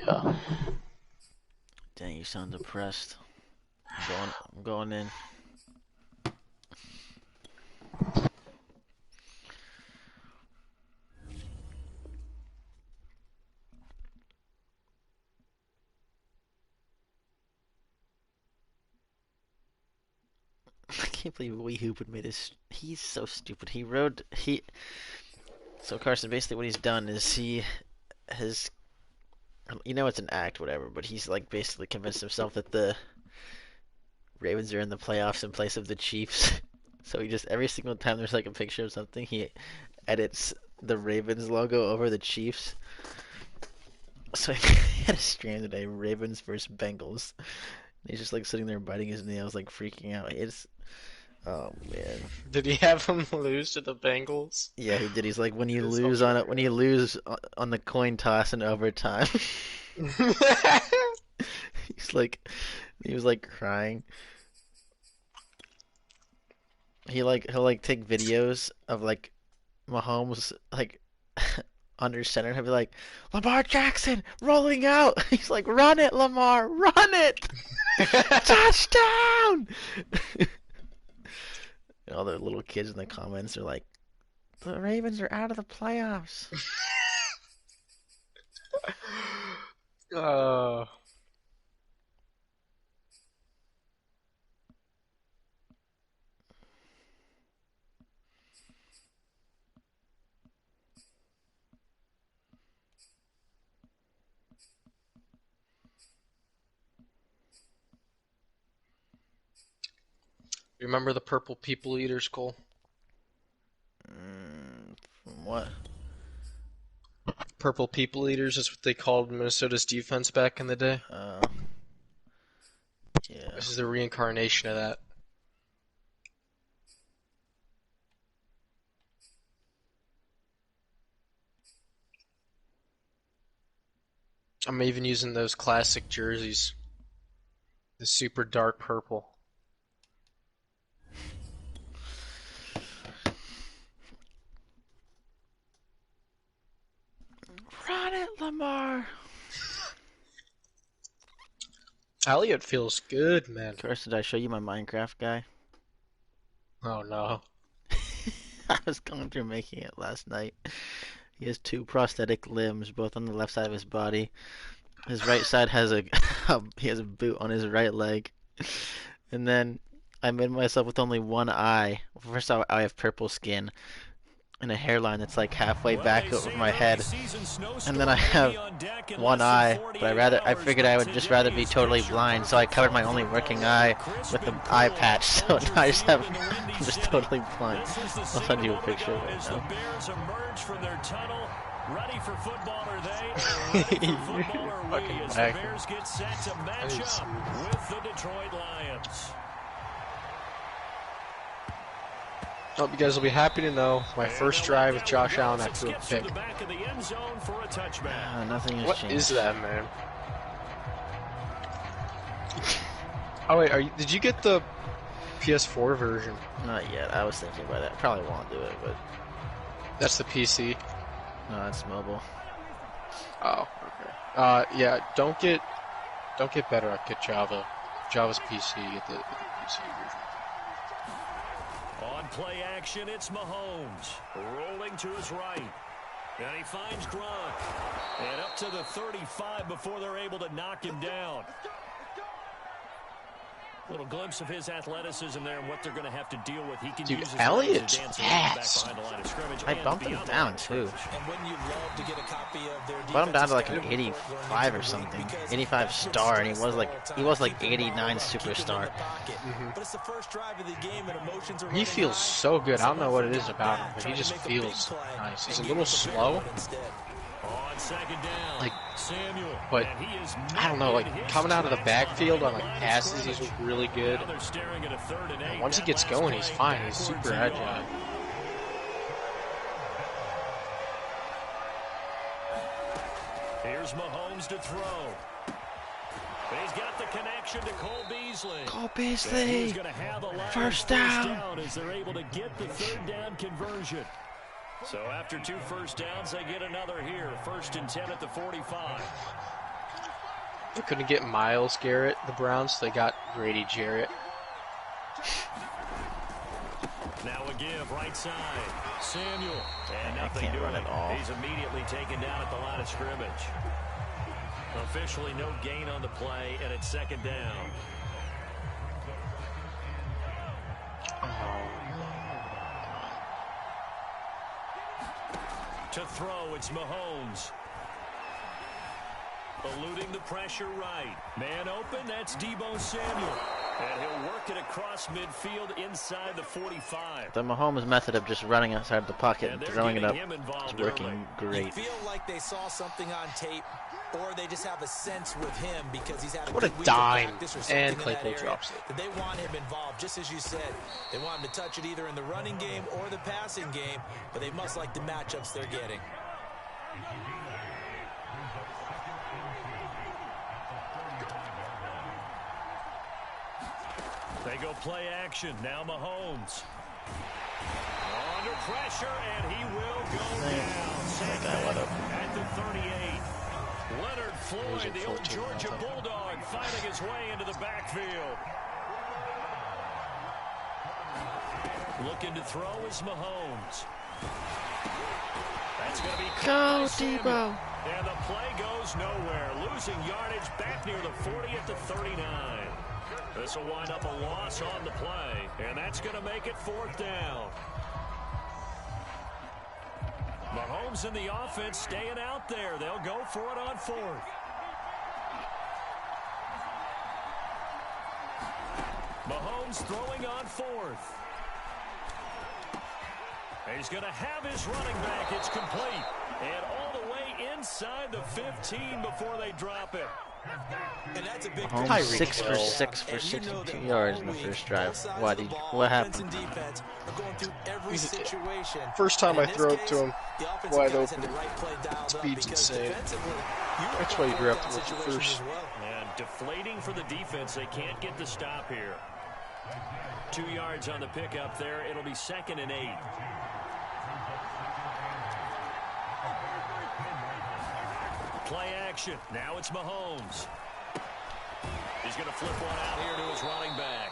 Yeah. Dang, you sound depressed. I'm going in. I can't believe Wee Hoop would made this. He's so stupid. So Carson, basically what he's done is he has, it's an act, whatever, but he's like basically convinced himself that the Ravens are in the playoffs in place of the Chiefs. So he just every single time there's like a picture of something, he edits the Ravens logo over the Chiefs. So he had a stream today, Ravens versus Bengals. He's just like sitting there biting his nails, like freaking out. Oh man. Did he have them lose to the Bengals? Yeah, he did. He's like when you It's lose on it, when you hilarious. lose on the coin toss in overtime. He's like, he was like crying. He'll like take videos of like Mahomes like under center. He'll be like, Lamar Jackson rolling out. He's like, run it, Lamar, run it, touchdown. And all the little kids in the comments are like, the Ravens are out of the playoffs. uh, Remember the purple people eaters, Cole? From what? Purple people eaters is what they called Minnesota's defense back in the day. Yeah. This is the reincarnation of that. I'm even using those classic jerseys. The super dark purple. Run it, Lamar. Elliot feels good, man. Carson, did I show you my Minecraft guy? Oh no. I was going through making it last night. He has two prosthetic limbs, both on the left side of his body. His right side has he has a boot on his right leg. And then I made myself with only one eye. First, I have purple skin and a hairline that's like halfway back over my head. And then I have one eye, but I figured I would just rather be totally blind, so I covered my only working eye with the eye patch. So now I'm just totally blind. I'll send you a picture of it now. Ready for football are they? Ready for football are we as the Bears get set to match up with the Detroit Lions. Hope you guys will be happy to know my first drive with Josh Allen I threw a pick. Nothing has What changed. is that, man? Oh wait, did you get the PS4 version? Not yet. I was thinking about it. Probably won't do it, but That's the PC. no, it's mobile. Oh, okay. Yeah, don't get better. Get Java. Java's PC. Get the PC version. On play action, it's Mahomes rolling to his right. And he finds Gronk. And up to the 35 before they're able to knock him down. Little glimpse of his athleticism there and what they're going to have to deal with. He can Dude, use his Elliot's legs to dance fast. back behind the line of scrimmage I and bumped him beyond down the too. And wouldn't you love to get a copy of their Brought him down to like an defensive 85 or something, 85 star, and he was like 89 superstar. But it's the first drive of the game and emotions are He feels so good. I don't know what it is about him, but he just feels nice. He's a little slow, On second down, like, Samuel. but And he is I don't know, like making coming out of the his backfield on like line of passes, he's scrimmage. really good. Now they're staring at a 3rd and 8. Once he That gets last going, he's play fine. He's backwards super and agile. long. Here's Mahomes to throw. He's got the connection to Cole Beasley. Cole And he's Beasley! going to have the Lions First down. as they're able to get the 3rd down conversion. So after 2 first downs, they get another here. 1st and 10 at the 45. They couldn't get Myles Garrett, the Browns, so they got Grady Jarrett. Now a give, right side. Samuel. And I nothing can't run doing. at all. He's immediately taken down at the line of scrimmage. Officially no gain on the play, and it's second down. To throw, it's Mahomes. Eluding the pressure right. Man open, that's Deebo Samuel. And he'll work it across midfield inside the 45. The Mahomes method of just running outside the pocket and they're throwing it up getting him involved is working early. great. You feel like they saw something on tape, or they just have a sense with him because he's had a What a good week of dime. practice or something And in that Claypool area drops it. that they want him involved, just as you said. They want him to touch it either in the running game or the passing game, but they must like the matchups they're getting. They go play action. Now Mahomes. Under pressure, and he will go down. Sacked at the 38. Leonard Floyd, the old Georgia Bulldog, fighting his way into the backfield. Looking to throw is Mahomes. That's going to be Go, Samuel. Deebo. And the play goes nowhere. Losing yardage back near the 40 at the 39. This will wind up a loss on the play, and that's going to make it fourth down. Mahomes and the offense staying out there. They'll go for it on fourth. Mahomes throwing on fourth. He's going to have his running back. It's complete. And all the way inside the 15 before they drop it. And that's a big Mahomes 6 for 6 for 62 yards in the first drive. What happened? First time I throw it to him wide open. Speed's insane. That's why you drafted him first. And deflating for the defense. They can't get the stop here. 2 yards on the pickup there. It'll be 2nd and 8. Play action. Now it's Mahomes. He's going to flip one out here to his running back.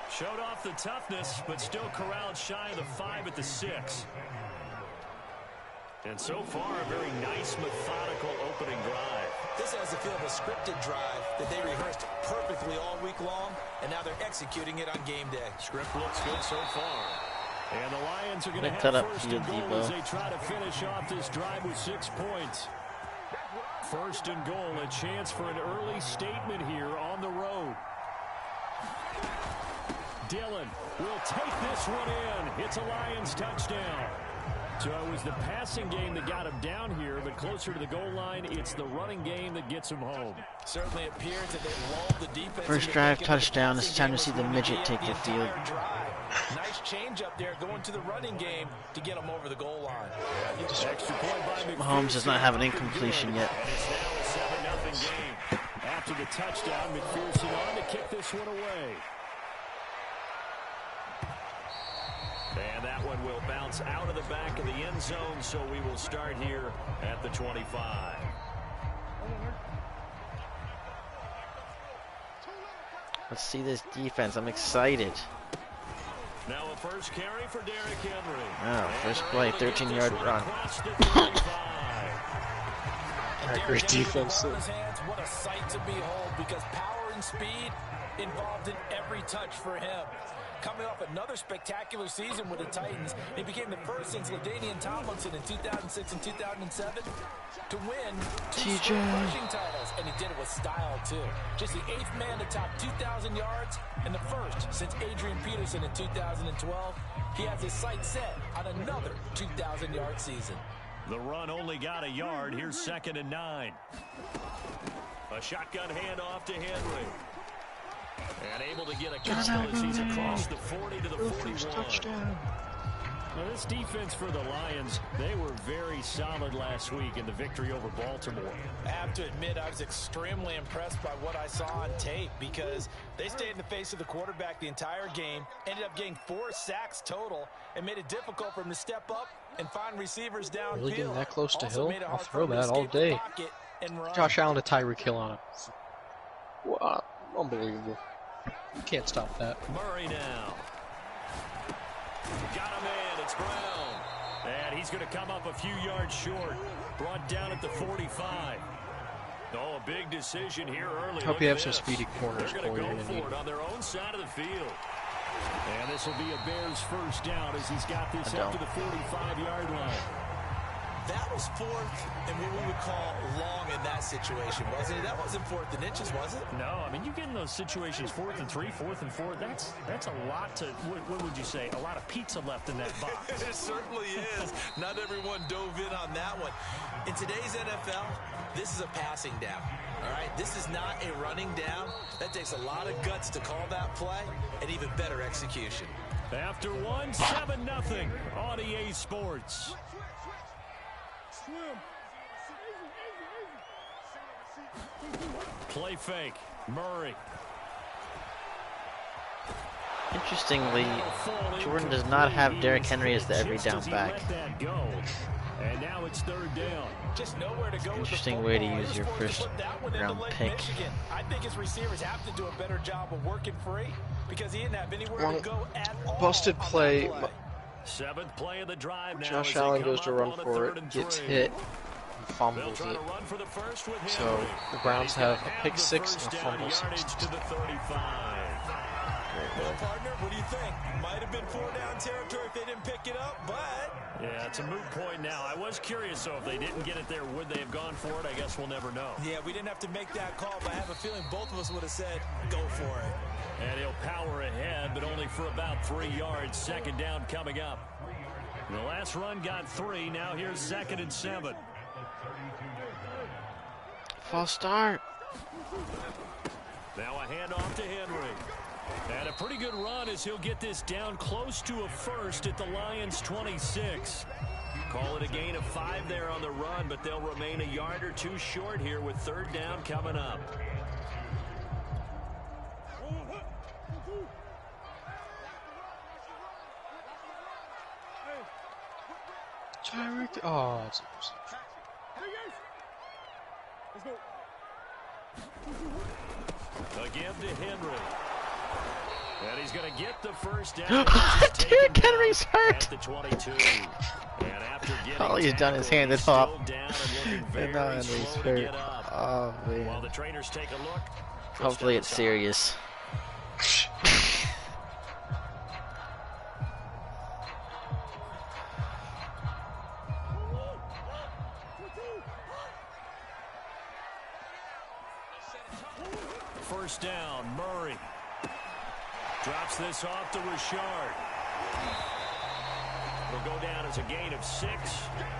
Showed off the toughness, but still corralled shy of the 5 at the 6. And so far, a very nice, methodical opening drive. This has the feel of a scripted drive that they rehearsed perfectly all week long, and now they're executing it on game day. Script looks good so far. And the Lions are going to Picked have that up first for you, and goal Deebo. as they try to finish off this drive with 6 points. First and goal, a chance for an early statement here on the road. Dillon will take this one in. It's a Lions touchdown. So it was the passing game that got him down here, but closer to the goal line, it's the running game that gets him home. Certainly appears that they lulled the defense. First drive, touchdown. It's time to see the midget take the field. Nice change up there going to the running game to get him over the goal line. Extra point by Mahomes does not have an incompletion yet. It's now a 7-0 game. After the touchdown, McPherson on to kick this one away. And that one will bounce out of the back of the end zone, so we will start here at the 25. Let's see this defense. I'm excited. Now a first carry for Derrick Henry. Oh, first play, 13-yard run. Great defense. What a sight to behold, because power and speed involved in every touch for him. Coming off another spectacular season with the Titans, he became the first since LaDainian Tomlinson in 2006 and 2007 to win 2 straight rushing titles, and he did it with style too. Just the 8th man to top 2,000 yards and the first since Adrian Peterson in 2012. He has his sights set on another 2,000-yard season. The run only got a yard. Here's 2nd and 9. A shotgun handoff to Henry. And able to get a couple as he's across the 40 to the 41. Now this defense for the Lions, they were very solid last week in the victory over Baltimore. I have to admit, I was extremely impressed by what I saw on tape, because they stayed in the face of the quarterback the entire game, ended up getting 4 sacks total, and made it difficult for him to step up and find receivers downfield. Really getting that close to Also Hill? made it I'll hard for throw him to that all escape the day. pocket and run. Josh Allen to Tyreek Hill on him. Unbelievable. You can't stop that. Murray now. Got him in. It's Brown. And he's going to come up a few yards short. Brought down at the 45. Oh, a big decision here early. Hope you have some speedy corners. They're going to go for it on their own side of the field. And this will be a Bears first down as he's got this up to the 45-yard line. That was fourth and what we would call long in that situation, wasn't it? That wasn't fourth and inches, was it? No, I mean, you get in those situations 4th and 3, 4th and 4. That's a lot to, what would you say, a lot of pizza left in that box. It certainly is. Not everyone dove in on that one. In today's NFL, this is a passing down. All right, this is not a running down. That takes a lot of guts to call that play and even better execution. After one, 7-0 on EA Sports. Play fake. Murray. Interestingly, Jordan does not have Derrick Henry as the every down back. And now it's 3rd down. Just nowhere to go. Interesting way to use your first round pick. I think his receivers have to do a better job of working free because he didn't have anywhere to go at all. Busted play. 7th play of the drive now. Josh Allen goes to run for it, gets hit, and fumbles it. So the Browns have a pick 6 and a fumble 6. Well, partner, what do you think? Might have been 4-down territory if they didn't pick it up, but... Yeah, it's a moot point now. I was curious, so if they didn't get it there, would they have gone for it? I guess we'll never know. Yeah, we didn't have to make that call, but I have a feeling both of us would have said, go for it. And he'll power ahead, but only for about 3 yards. 2nd down coming up. The last run got 3. Now here's 2nd and 7. False start. Now a handoff to Henry. And a pretty good run as he'll get this down close to a first at the Lions' 26. Call it a gain of 5 there on the run, but they'll remain a yard or 2 short here with 3rd down coming up. Tyreek. Oh, it's Again to Henry. And he's going to get the first down. Derrick Henry's hurt. At the 22. And after All he's done is hand it off. And now Henry's hurt. Oh, man. While the trainers take a look. Hopefully it's serious. First down, Murray. Drops this off to Richard. Will go down as a gain of 6,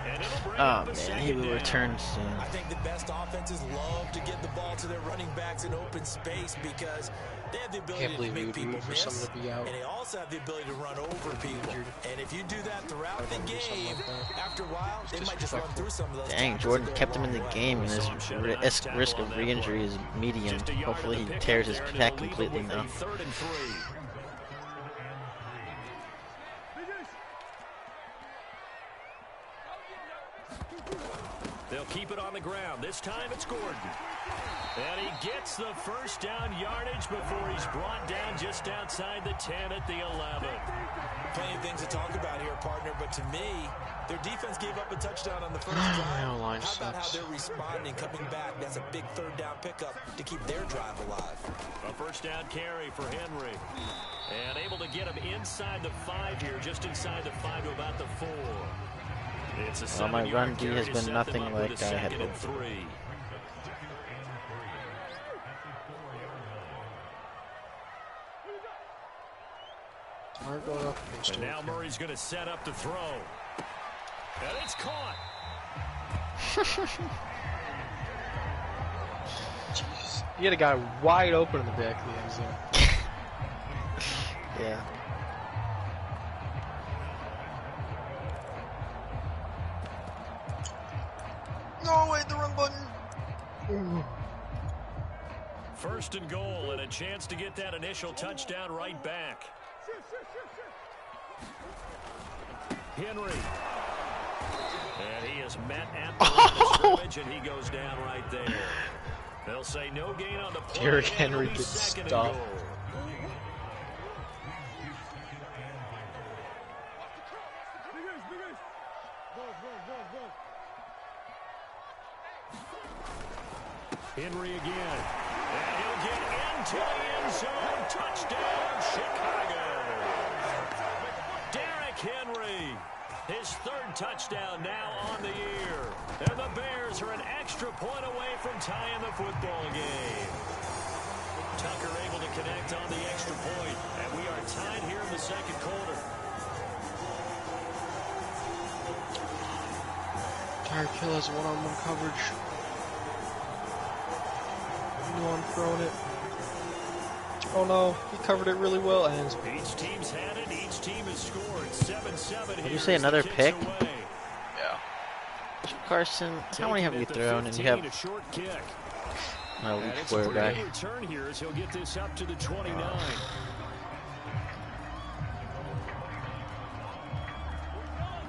and it'll bring up a man, he will return soon. I think the best offenses love to get the ball to their running backs in open space because they have the ability to make people miss, to be out. and they also have the ability to run over people. And if you do that throughout the game, after a while, they might just run through some of those. Dang, Jordan kept him in the game, and his risk of re-injury is medium. Hopefully he tears his pec completely now. 3rd and 3. They'll keep it on the ground. This time it's Gordon. And he gets the first down yardage before he's brought down just outside the 10 at the 11. Plenty of things to talk about here, partner, but to me, their defense gave up a touchdown on the first drive. How about how they're responding, coming back? That's a big 3rd down pickup to keep their drive alive. A first down carry for Henry. And able to get him inside the 5 here, just inside the 5 to about the 4. It's a Well, my run D has been nothing like I had hoped. 3. And now Murray's going to set up to throw. And it's caught. Jeez. You had a guy wide open in the back of the end zone. Yeah. No, wait, the wrong button. Ooh. 1st and goal, and a chance to get that initial touchdown right back. Henry. And he is met at the line of scrimmage, and he goes down right there. They'll say no gain on the play. Derrick Henry gets stopped. Henry again. And he'll get into the end zone. Touchdown, Chicago. Derrick Henry. His third touchdown now on the year. And the Bears are an extra point away from tying the football game. Tucker able to connect on the extra point. And we are tied here in the second quarter. Tyreek Hill has one-on-one coverage. No, I'm throwing it. Oh no, he covered it really well. And each team's had it. Each team has scored 7-7. Did you say another pick? Yeah. Carson, how many have you thrown? And you have my weak quarterback. Return here as he'll get this up to the 29.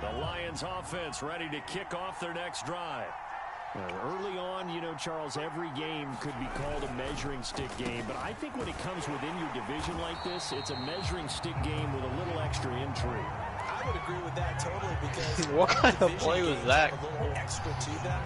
The Lions offense ready to kick off their next drive. Early on, you know, Charles, every game could be called a measuring stick game. But I think when it comes within your division like this, it's a measuring stick game with a little extra intrigue. I would agree with that totally because what kind of play was that? A little extra to them.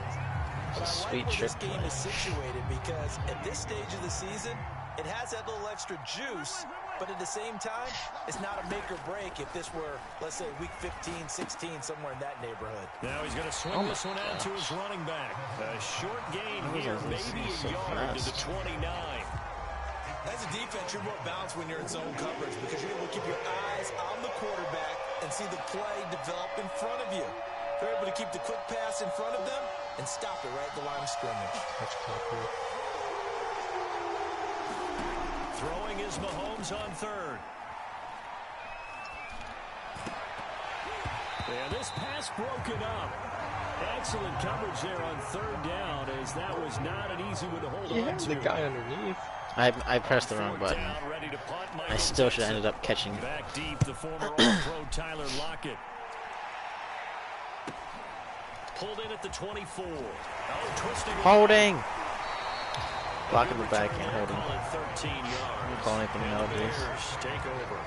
But I like where this game is situated because at this stage of the season, it has that little extra juice. But at the same time, it's not a make or break if this were, let's say, week 15, 16, somewhere in that neighborhood. Now he's going to swing this one out to his running back. A short gain here, maybe a yard to the 29. As a defense, you're more balanced when you're in zone coverage because you're able to keep your eyes on the quarterback and see the play develop in front of you. They're able to keep the quick pass in front of them and stop it right at the line of scrimmage. That's cool. Throwing is Mahomes on third. And this pass broken up. Excellent coverage there on third down as that was not an easy one to hold on to. The guy underneath. I pressed the wrong button. I still should have ended up catching. Back deep, the former All-Pro Tyler Lockett. Pulled in at the 24. Oh, twisting. Holding. Blocking the back and holding. 13 yards. I'm calling anything nowadays. Take over.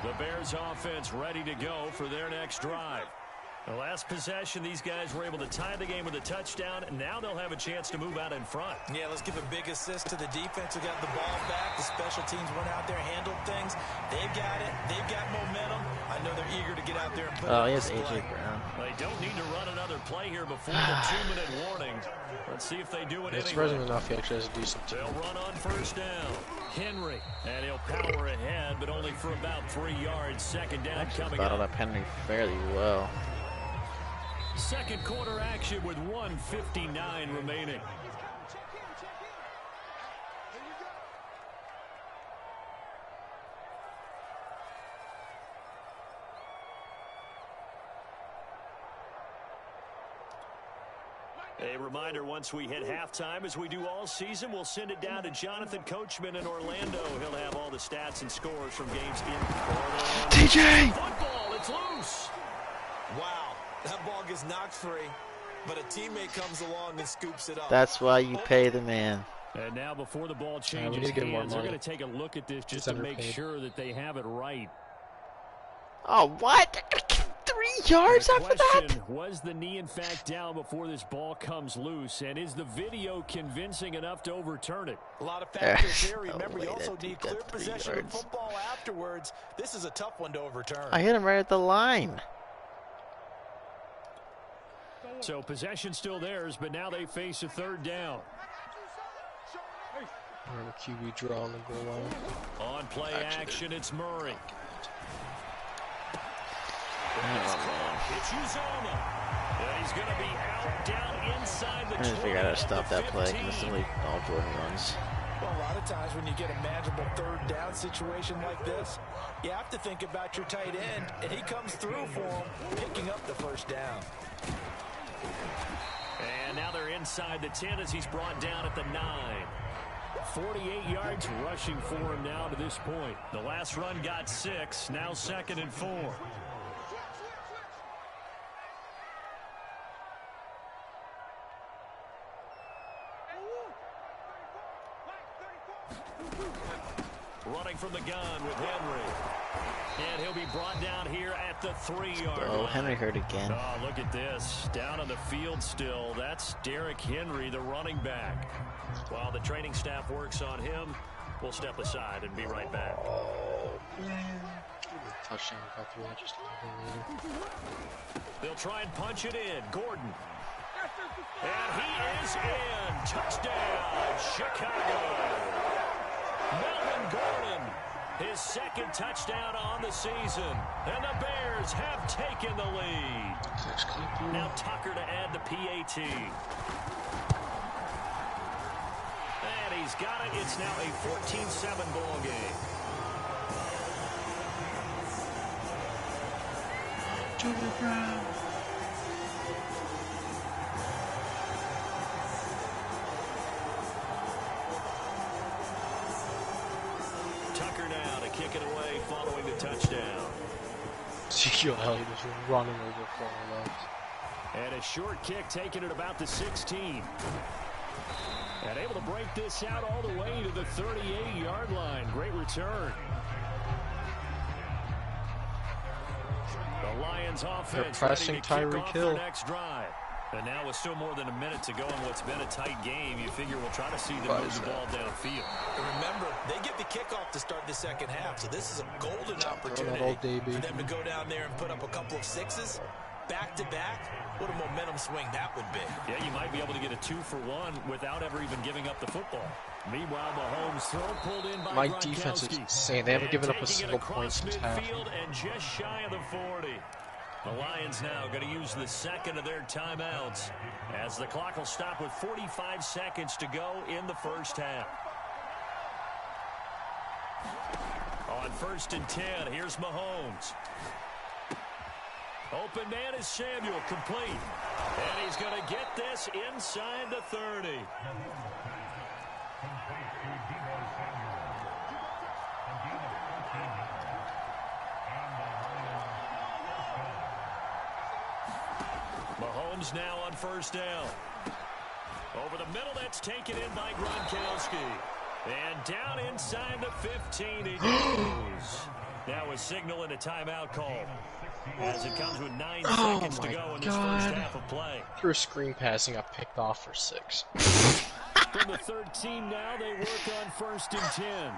The Bears offense ready to go for their next drive. The last possession, these guys were able to tie the game with a touchdown, and now they'll have a chance to move out in front. Yeah, let's give a big assist to the defense who got the ball back. The special teams went out there, handled things. They've got it. They've got momentum. I know they're eager to get out there and put it on display. Oh, he has A.J. Brown. They don't need to run another play here before the 2-minute warning. Let's see if they do it anyway. It's present enough. He actually has a decent team. They'll run on first down. Henry, and he'll power ahead, but only for about 3 yards. Second down coming Battled up. up Henry fairly well. Second quarter action with 1:59 remaining. A reminder, once we hit halftime, as we do all season, we'll send it down to Jonathan Coachman in Orlando. He'll have all the stats and scores from games in Orlando. TJ! Football, it's loose. Wow. That ball gets knocked free, but a teammate comes along and scoops it up. That's why you pay the man. And now before the ball changes hands, they're going to take a look at this just to make sure that they have it right. Oh, what? 3 yards after that? Was the knee in fact down before this ball comes loose? And is the video convincing enough to overturn it? A lot of factors here. Remember, you also need clear possession of football afterwards. This is a tough one to overturn. I hit him right at the line. So possession still theirs, but now they face a third down. We're a QB draw on the goal line. On play action, it's Murray. It's Uzoma. And he's going to be out down inside the 20. I just figured out how to stop that play because it's only all Jordan runs. Well, a lot of times when you get a manageable third down situation like this, you have to think about your tight end, and he comes through for him, picking up the first down. And now they're inside the 10 as he's brought down at the 9. 48 yards rushing for him now to this point. The last run got 6, now 2nd and 4. Running from the gun with Henry. And he'll be brought down here at the 3-yard line. Oh, Henry hurt again. Oh, look at this. Down on the field still. That's Derrick Henry, the running back. While the training staff works on him, we'll step aside and be right back. Touchdown, got through that just a little bit later. They'll try and punch it in. Gordon. And he is in. Touchdown, Chicago. Melvin Gordon, his second touchdown on the season. And the Bears have taken the lead. Now Tucker to add the PAT. And he's got it. It's now a 14-7 ball game. Junior Brown. Tucker now to kick it away following the touchdown. Ezekiel Elliott is running over 4 left. And a short kick taken at about the 16. And able to break this out all the way to the 38-yard line. Great return. The Lions offense They're pressing Tyreek Hill. Next drive. And now with still more than a minute to go in what's been a tight game, you figure we'll try to see them move the ball downfield. And remember, they get the kickoff to start the second half, so this is a golden opportunity for them to go down there and put up a couple of sixes back-to-back. What a momentum swing that would be. Yeah, you might be able to get a 2-for-1 without ever even giving up the football. Meanwhile, Mahomes throw pulled in by My defense is insane. They haven't given up a single point since half. And just shy of the 40. The Lions now going to use the second of their timeouts as the clock will stop with 45 seconds to go in the first half. On 1st and 10, here's Mahomes. Open man is Samuel, complete. And he's going to get this inside the 30. Mahomes now on 1st down. Over the middle, that's taken in by Gronkowski. And down inside the 15 he goes. Now a signal and a timeout call as it comes with 9 seconds to go in this first half of play. Through a screen passing, got picked off for 6. From the 13 now, they work on 1st and 10.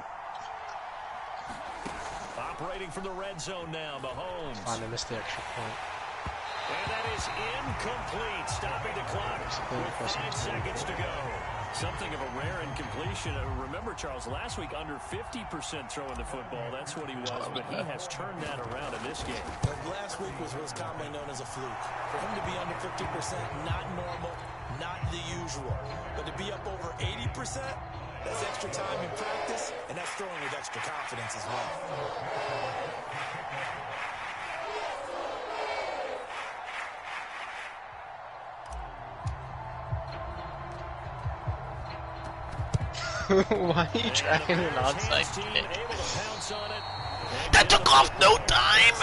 Operating from the red zone now, Mahomes. Finally missed the extra point. And that is incomplete, stopping the clock with 5 seconds to go. Something of a rare incompletion. Remember, Charles, last week under 50% throwing the football. That's what he was, but he has turned that around in this game. Last week was what's commonly known as a fluke. For him to be under 50%, not normal, not the usual. But to be up over 80%, that's extra time in practice, and that's throwing with extra confidence as well. Why are you trying an onside kick? That took off no time!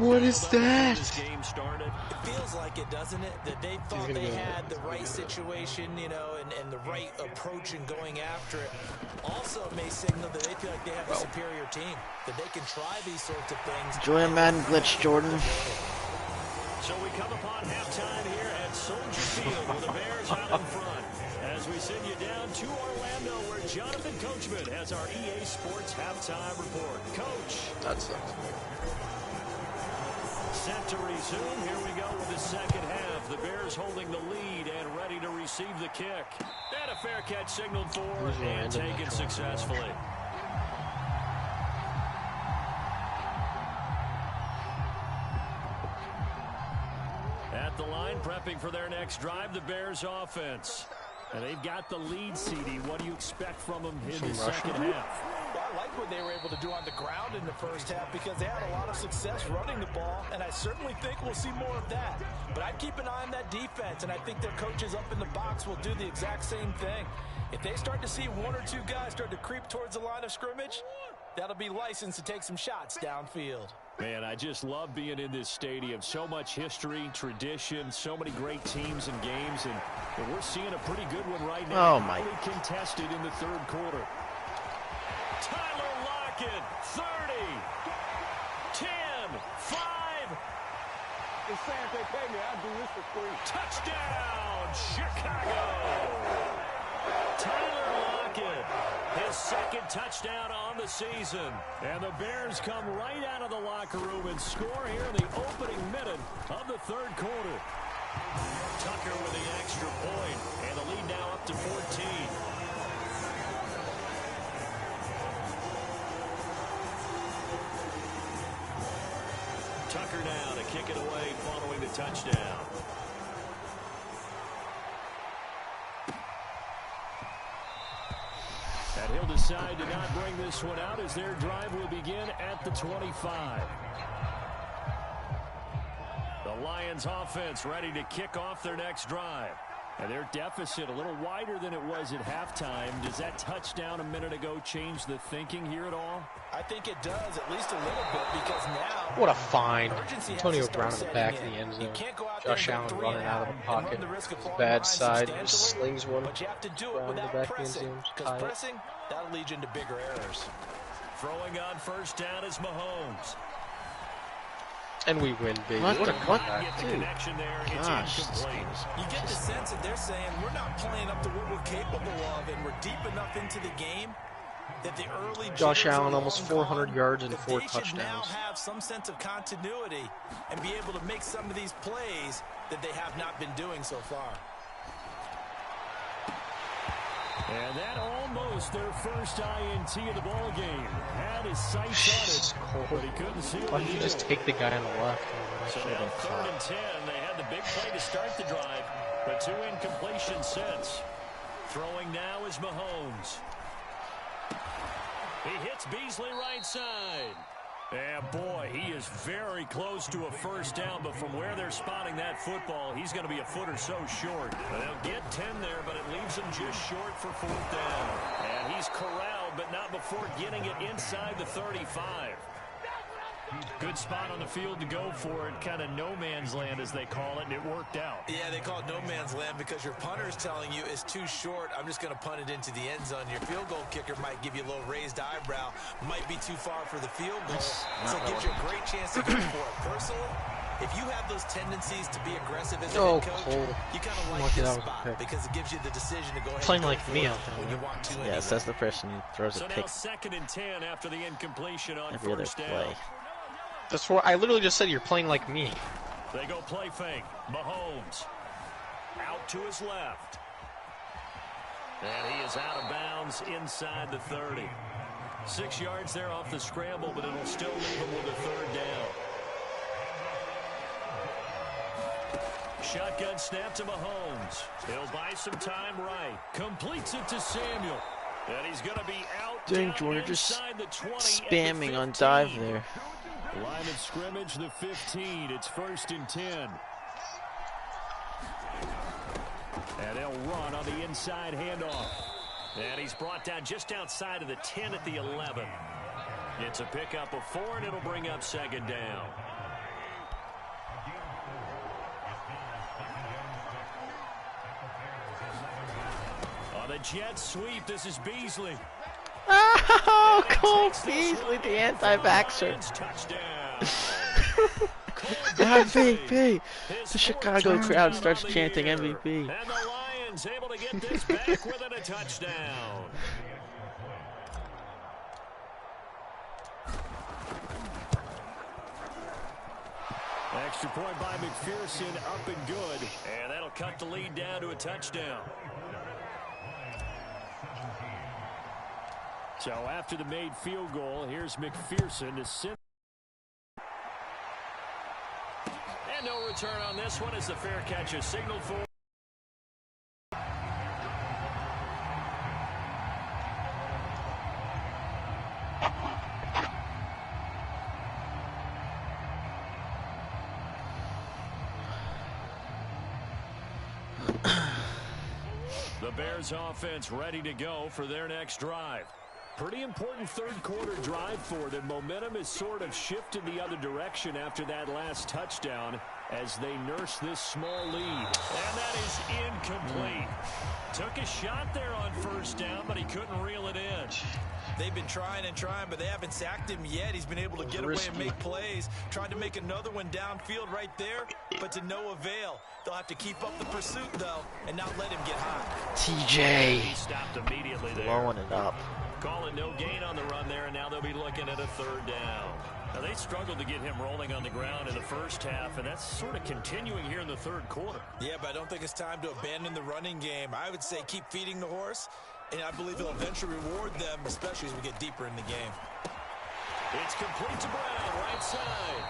What is that? It feels like it, doesn't it? That they thought they had the right situation, you know, and the right approach in going after it. Also may signal that they feel like they have a superior team, that they can try these sorts of things. Enjoy a Madden glitch, Jordan. So we come upon halftime here at Soldier Field with the Bears out in front. As we send you down to Orlando where Jonathan Coachman has our EA Sports halftime report. Coach. That sucks. Set to resume. Here we go with the second half. The Bears holding the lead and ready to receive the kick. And a fair catch signaled for and taken successfully. At the line, prepping for their next drive, the Bears offense. And they've got the lead, CD. What do you expect from them in the second half? Well, I like what they were able to do on the ground in the first half because they had a lot of success running the ball, and I certainly think we'll see more of that. But I'd keep an eye on that defense, and I think their coaches up in the box will do the exact same thing. If they start to see 1 or 2 guys start to creep towards the line of scrimmage, that'll be licensed to take some shots downfield. Man, I just love being in this stadium. So much history, tradition, so many great teams and games, and we're seeing a pretty good one right now. Oh, my. Highly contested in the third quarter. Tyler Lockett, 30, 10, 5. They say if they pay me, I'll do this for free. Touchdown, Chicago. Tyler Lockett, his second touchdown on the season. And the Bears come right out of the locker room and score here in the opening minute of the third quarter. Tucker with the extra point, and the lead now up to 14. Tucker now to kick it away following the touchdown. And he'll decide to not bring this one out as their drive will begin at the 25. The Lions offense ready to kick off their next drive. And their deficit a little wider than it was at halftime. Does that touchdown a minute ago change the thinking here at all? I think it does, at least a little bit, because now... What a find. urgency has Antonio to Brown start in the back of setting the end in. zone. You can't go out there Josh and go Allen 3 running and out of out the and pocket. run the risk of falling Bad behind side. substantially, Slings one. but you have to do it Brown in the without back of the end pressing, zone. because Tie it. pressing, that'll lead you into bigger errors. Throwing on first down is Mahomes. And we win, baby. What What a the- comeback. Get the Dude. connection there. It's Gosh, this incomplete. game is You get the sense that they're saying we're not playing up to what we're capable of, and we're deep enough into the game that the early Josh jitters are Allen almost long 400 gone, yards and that 4 they should now touchdowns. have some sense of continuity and be able to make some of these plays that they have not been doing so far. And that almost their first INT of the ball game. Had his sights on it, but he couldn't see it. Why don't you just take the guy on the left? So now 3rd and 10. They had the big play to start the drive, but 2 incompletions since. Throwing now is Mahomes. He hits Beasley right side. And boy, he is very close to a first down, but from where they're spotting that football, he's going to be a foot or so short. They'll get 10 there, but it leaves him just short for 4th down. And he's corralled, but not before getting it inside the 35. Good spot on the field to go for it, kind of no man's land as they call it, and it worked out. Yeah, they call it no man's land because your punter's telling you it's too short. I'm just going to punt it into the end zone. Your field goal kicker might give you a little raised eyebrow, might be too far for the field goal, so it gives you a great chance to go for it. Personally, if you have those tendencies to be aggressive as a head coach, Cole. you kind of like Lucky this that was a spot pick. because it gives you the decision to go ahead Playing and go like for me it out there, when you man. want to. Yes, that's the person who throws So a now pick 2nd and 10 after the incompletion on every other first down. play. That's what I literally just said. You're playing like me. They go play fake. Mahomes out to his left. And he is out of bounds inside the 30. 6 yards there off the scramble, but it'll still leave him with a 3rd down. Shotgun snap to Mahomes. He'll buy some time right. Completes it to Samuel. And he's going to be out. Dang, down Jordan, just inside the 20 at the spamming on 15. dive there. Line of scrimmage, the 15. It's 1st and 10. And they'll run on the inside handoff. And he's brought down just outside of the 10 at the 11. It's a pickup of 4, and it'll bring up 2nd down. On the jet sweep, this is Beasley. Oh, Cole Beasley, the anti-vaxxer. MVP. The Chicago crowd starts chanting MVP. And the Lions able to get this back within a touchdown. Extra point by McPherson, up and good. And that'll cut the lead down to a touchdown. So after the made field goal, here's McPherson to send. And no return on this one as the fair catch is signaled for. The Bears offense ready to go for their next drive. Pretty important third quarter drive for them. Momentum has sort of shifted the other direction after that last touchdown as they nurse this small lead. And that is incomplete. Took a shot there on first down, but he couldn't reel it in. They've been trying and trying, but they haven't sacked him yet. He's been able to get away and make plays. Tried to make another one downfield right there, but to no avail. They'll have to keep up the pursuit, though, and not let him get hot. TJ. He stopped immediately there. Blowing it up. Calling no gain on the run there, and now they'll be looking at a third down. Now, they struggled to get him rolling on the ground in the first half, and that's sort of continuing here in the third quarter. Yeah, but I don't think it's time to abandon the running game. I would say keep feeding the horse, and I believe he'll eventually reward them, especially as we get deeper in the game. It's complete to Brown, right side.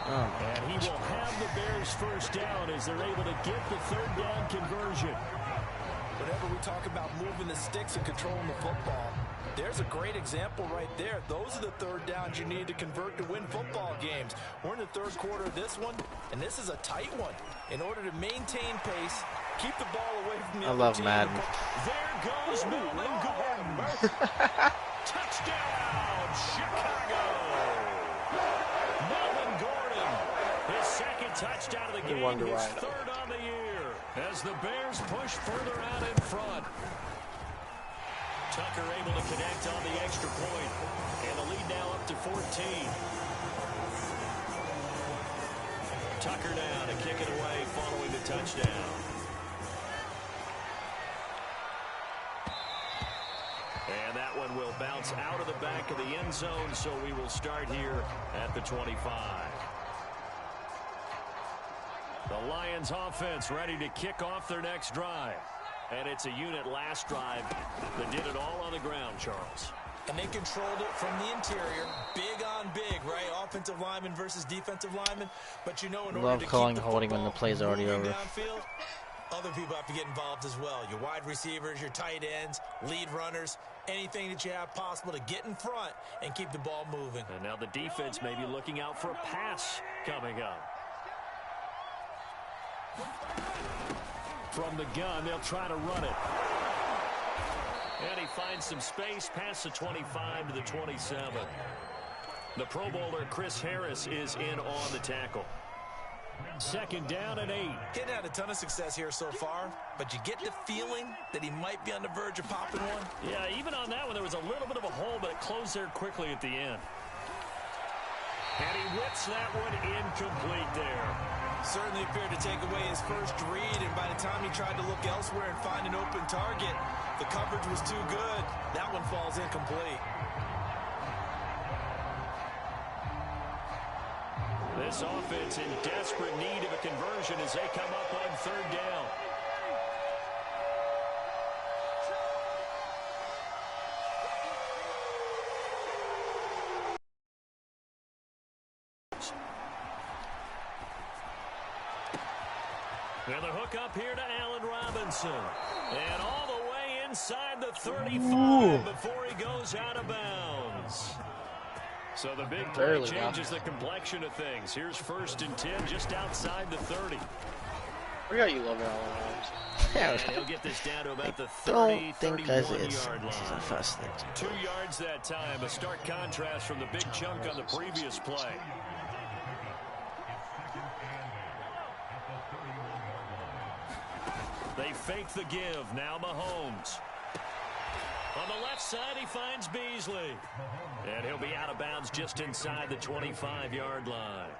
And he will have the Bears first down as they're able to get the third down conversion. Whenever we talk about moving the sticks and controlling the football, there's a great example right there. Those are the third downs you need to convert to win football games. We're in the third quarter of this one, and this is a tight one. In order to maintain pace, keep the ball away from the other team. I love Madden. There goes Melvin Gordon. Touchdown, Chicago. Melvin Gordon, his second touchdown of the game, his third on the year, as the Bears push further out in front. Tucker able to connect on the extra point, and the lead now up to 14. Tucker down to kick it away following the touchdown. And that one will bounce out of the back of the end zone, so we will start here at the 25. The Lions offense ready to kick off their next drive. And it's a unit last drive that did it all on the ground, Charles. And they controlled it from the interior. Big on big, right? Offensive lineman versus defensive lineman. But you know, in order to calling keep the holding when the play's already over. Downfield, other people have to get involved as well. Your wide receivers, your tight ends, lead runners, anything that you have possible to get in front and keep the ball moving. And now the defense may be looking out for a pass coming up. From the gun, they'll try to run it. And he finds some space past the 25 to the 27. The Pro Bowler Chris Harris is in on the tackle. Second down and 8. He's had a ton of success here so far, but you get the feeling that he might be on the verge of popping one. Yeah, even on that one, there was a little bit of a hole, but it closed there quickly at the end. And he whips that one incomplete there. Certainly appeared to take away his first read, and by the time he tried to look elsewhere and find an open target, the coverage was too good. That one falls incomplete. This offense in desperate need of a conversion as they come up on third down. And the hook up here to Allen Robinson. And all the way inside the 35 before he goes out of bounds. So the big play changes the complexion of things. Here's 1st and 10 just outside the 30. I forgot you love Allen Robinson. And he'll get this down to about the 30, 31-yard line. 2 yards that time. A stark contrast from the big chunk on the previous play. They fake the give. Now Mahomes. On the left side, he finds Beasley. And he'll be out of bounds just inside the 25-yard line.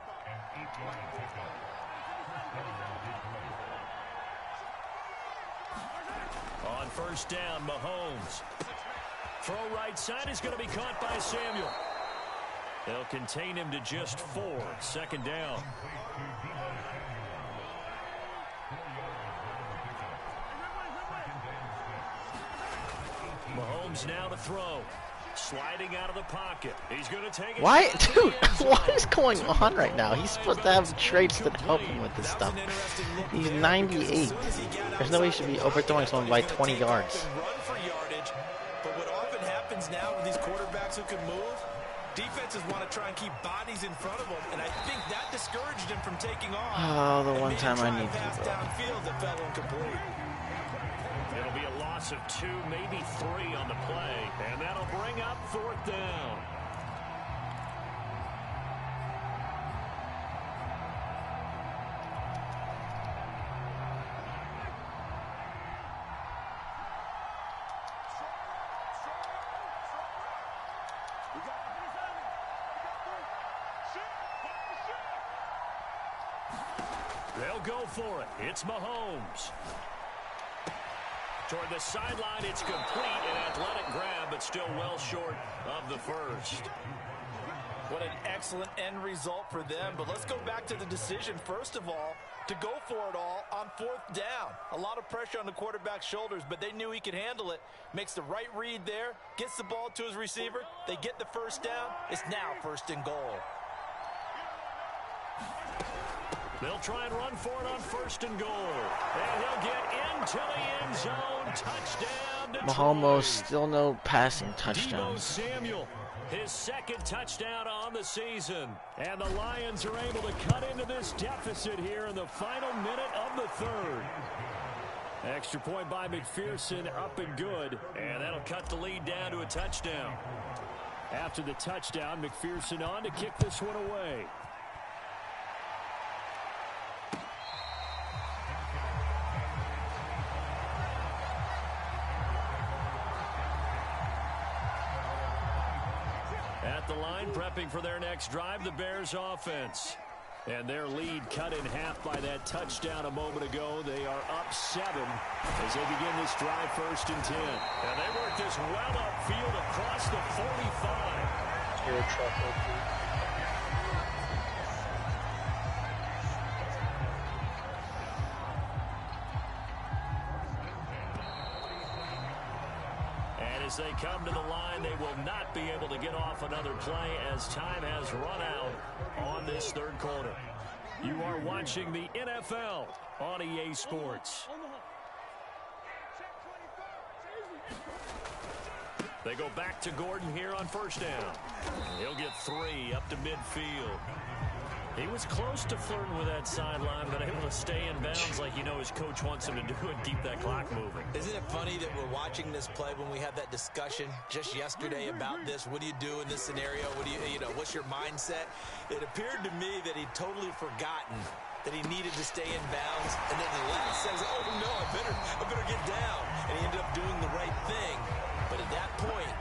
On first down, Mahomes. Throw right side is going to be caught by Samuel. They'll contain him to just 4. Second down. Mahomes now to throw. Sliding out of the pocket. He's going to take it. Why? Dude, what is going on right now? He's supposed to have traits that help him with this stuff. He's 98. There's no way he should be overthrowing someone by 20 yards. But what often happens now with these quarterbacks who can move, defenses want to try and keep bodies in front of them, and I think that discouraged him from taking off. Oh, the one time I need pass downfield that fell incomplete. It'll be a loss loss of 2, maybe 3 on the play, and that'll bring up 4th down. They'll go for it. It's Mahomes. Toward the sideline, it's complete. An athletic grab, but still well short of the first. What an excellent end result for them. But let's go back to the decision, first of all, to go for it all on 4th down. A lot of pressure on the quarterback's shoulders, but they knew he could handle it. Makes the right read there, gets the ball to his receiver. They get the first down. It's now 1st and goal. They'll try and run for it on 1st and goal. And he'll get into the end zone. Touchdown, Detroit. Mahomes, still no passing Deebo touchdowns. Samuel, his 2nd touchdown on the season. And the Lions are able to cut into this deficit here in the final minute of the 3rd. Extra point by McPherson, up and good. And that'll cut the lead down to a touchdown. After the touchdown, McPherson on to kick this one away. At the line, prepping for their next drive, the Bears offense. And their lead cut in half by that touchdown a moment ago. They are up 7 as they begin this drive 1st and 10. And they work this well upfield across the 45. You're a trucker. As they come to the line, they will not be able to get off another play as time has run out on this 3rd quarter. You are watching the NFL on EA Sports. They go back to Gordon here on 1st down. He'll get 3 up to midfield. He was close to flirting with that sideline, but able to stay in bounds like his coach wants him to do and keep that clock moving. Isn't it funny that we're watching this play when we had that discussion just yesterday about this? What do you do in this scenario? What do what's your mindset? It appeared to me that he'd totally forgotten that he needed to stay in bounds, and then the last says, "Oh no, I better get down," and he ended up doing the right thing. But at that point,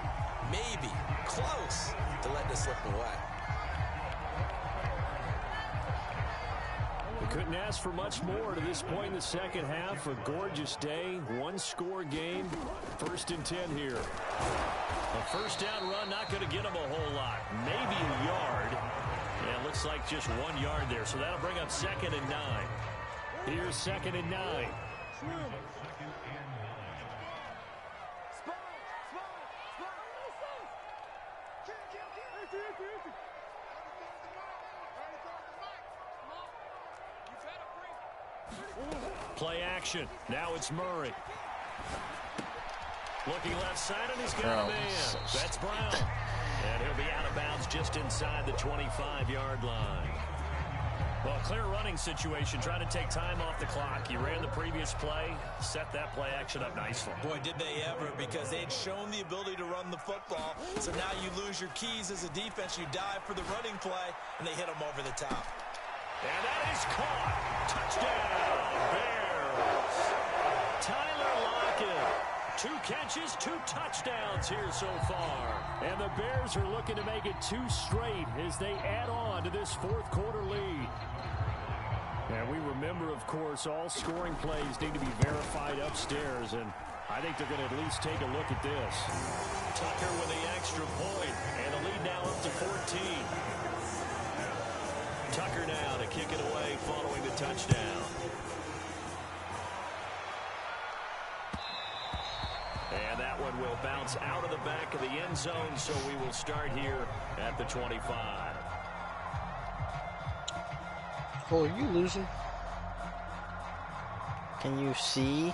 maybe close to letting it slip away. Couldn't ask for much more to this point in the 2nd half. A gorgeous day, 1-score game, 1st and 10 here. A 1st down run, not going to get him a whole lot. Maybe a yard. Yeah, it looks like just 1 yard there. So that'll bring up 2nd and 9. Here's 2nd and 9. Play action. Now it's Murray. Looking left side, and he's got a man. That's Brown. And he'll be out of bounds just inside the 25-yard line. Well, clear running situation, trying to take time off the clock. He ran the previous play, set that play action up nicely. Boy, did they ever, because they had shown the ability to run the football. So now you lose your keys as a defense. You dive for the running play, and they hit them over the top. And that is caught. Touchdown, Bears. Tyler Lockett. 2 catches, 2 touchdowns here so far. And the Bears are looking to make it 2 straight as they add on to this 4th quarter lead. And we remember, of course, all scoring plays need to be verified upstairs, and I think they're going to at least take a look at this. Tucker with the extra point, and the lead now up to 14. Tucker now to kick it away following the touchdown. And that one will bounce out of the back of the end zone, so we will start here at the 25. Cole, are you losing? Can you see?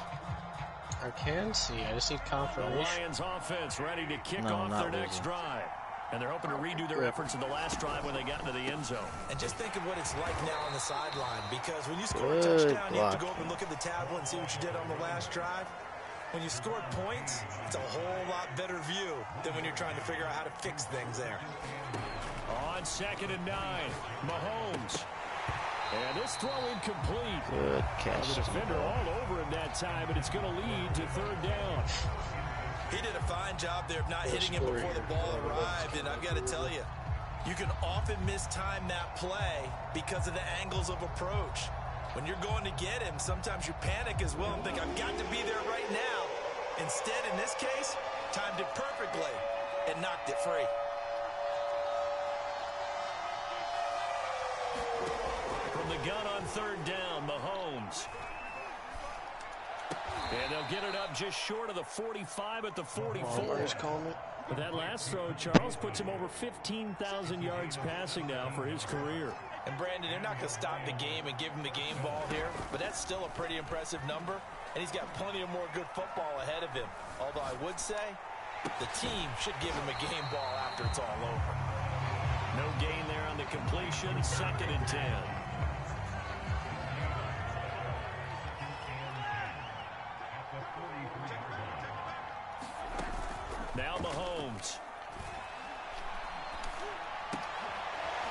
I can see. I just need The confirmation. Lions offense ready to kick No, off not their next losing. drive. And they're hoping to redo their efforts in the last drive when they got into the end zone. And just think of what it's like now on the sideline, because when you score a Good touchdown, you have to block. go up and look at the tablet and see what you did on the last drive. when you scored points, it's a whole lot better view than when you're trying to figure out how to fix things there. On 2nd and 9, Mahomes. And this throw incomplete. Good catch. The defender all over him that time, and it's going to lead to 3rd down. He did a fine job there of not hitting him before the ball arrived, and I've got to tell you, you can often mistime that play because of the angles of approach. When you're going to get him, sometimes you panic as well and think, I've got to be there right now. Instead, in this case, timed it perfectly and knocked it free. From the gun on 3rd down, Mahomes. And they'll get it up just short of the 45 at the 44. But that last throw, Charles, puts him over 15,000 yards passing now for his career. And Brandon, they're not going to stop the game and give him the game ball here, but that's still a pretty impressive number, and he's got plenty of more good football ahead of him. Although I would say the team should give him a game ball after it's all over. No gain there on the completion, 2nd and 10. Now Mahomes.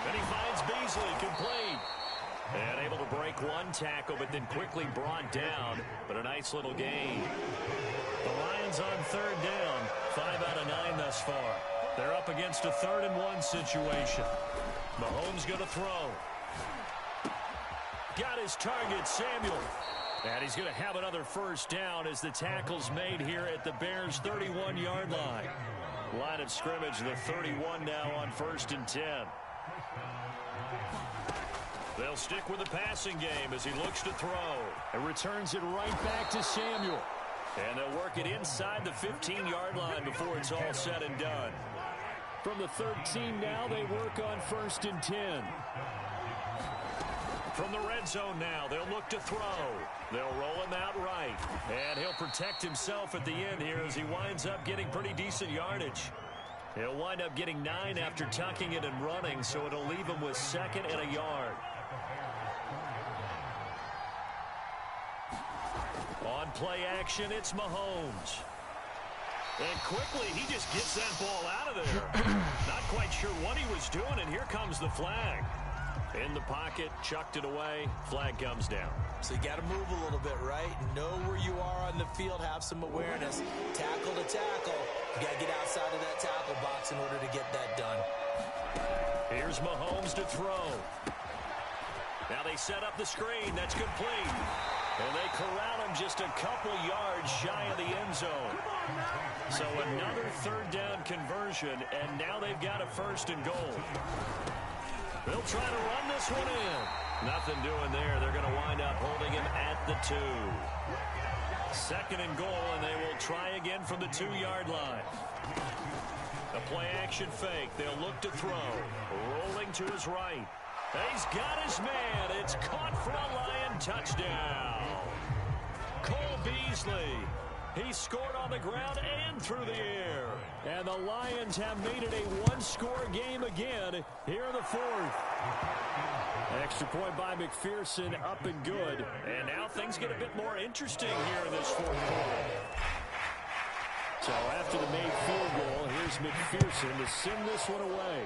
And he finds Beasley, complete. And able to break one tackle, but then quickly brought down. But a nice little gain. The Lions on 3rd down. 5 out of 9 thus far. They're up against a 3rd and 1 situation. Mahomes going to throw. Got his target, Samuel. And he's going to have another 1st down as the tackle's made here at the Bears' 31-yard line. Line of scrimmage, the 31 now on 1st and 10. They'll stick with the passing game as he looks to throw. And returns it right back to Samuel. And they'll work it inside the 15-yard line before it's all said and done. From the 13 now, they work on 1st and 10. From the red zone now, they'll look to throw. They'll roll him out right. And he'll protect himself at the end here as he winds up getting pretty decent yardage. He'll wind up getting 9 after tucking it and running, so it'll leave him with 2nd and a yard. On play action, it's Mahomes. And quickly, he just gets that ball out of there. Not quite sure what he was doing, and here comes the flag. In the pocket, chucked it away, flag comes down. So you got to move a little bit, right? Know where you are on the field, have some awareness. Tackle to tackle. You got to get outside of that tackle box in order to get that done. Here's Mahomes to throw. Now they set up the screen. That's complete. And they corral him just a couple yards shy of the end zone. So another 3rd down conversion, and now they've got a 1st and goal. They'll try to run this one in. Nothing doing there. They're going to wind up holding him at the 2. 2nd and goal, and they will try again from the 2-yard line. A play action fake. They'll look to throw. Rolling to his right. He's got his man. It's caught for a Lion touchdown. Cole Beasley. He scored on the ground and through the air. And the Lions have made it a one-score game again here in the 4th. Extra point by McPherson, up and good. And now things get a bit more interesting here in this 4th quarter. So after the made field goal, here's McPherson to send this one away.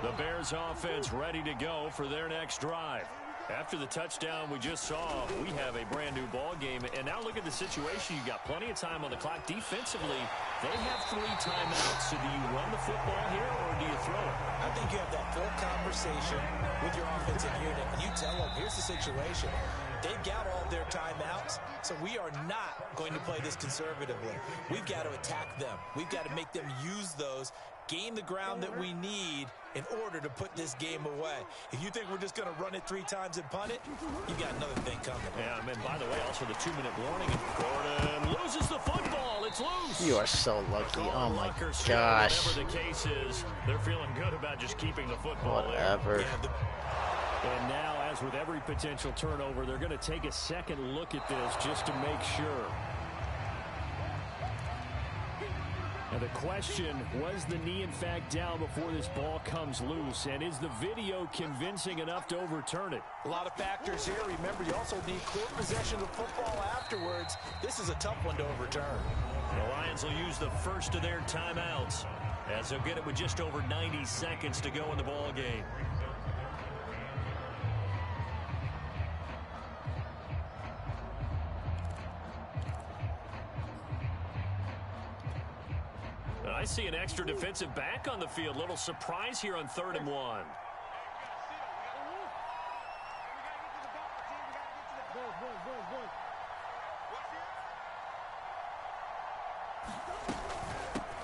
The Bears offense ready to go for their next drive. After the touchdown we just saw, we have a brand new ball game. And now look at the situation. You got plenty of time on the clock. Defensively, they have 3 timeouts. So do you run the football here or do you throw it? I think you have that full conversation with your offensive unit. And you tell them, here's the situation. They've got all their timeouts, so we are not going to play this conservatively. We've got to attack them. We've got to make them use those, gain the ground that we need in order to put this game away. If you think we're just going to run it 3 times and punt it, you've got another thing coming. Yeah, and by the way, also the 2-minute warning. Gordon loses the football. It's loose. You are so lucky. Oh, my gosh. Whatever the case is, they're feeling good about just keeping the football Whatever. there. Yeah, and now, as with every potential turnover, they're going to take a second look at this just to make sure. Now the question, was the knee in fact down before this ball comes loose? And is the video convincing enough to overturn it? A lot of factors here. Remember, you also need clear possession of the football afterwards. This is a tough one to overturn. The Lions will use the first of their timeouts as they'll get it with just over 90 seconds to go in the ball game. I see an extra defensive back on the field. Little surprise here on 3rd and 1.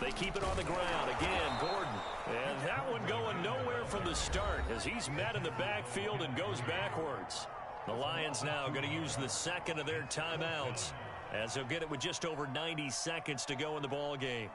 They keep it on the ground. Again, Gordon. And that one going nowhere from the start as he's met in the backfield and goes backwards. The Lions now going to use the second of their timeouts as they'll get it with just over 90 seconds to go in the ball game.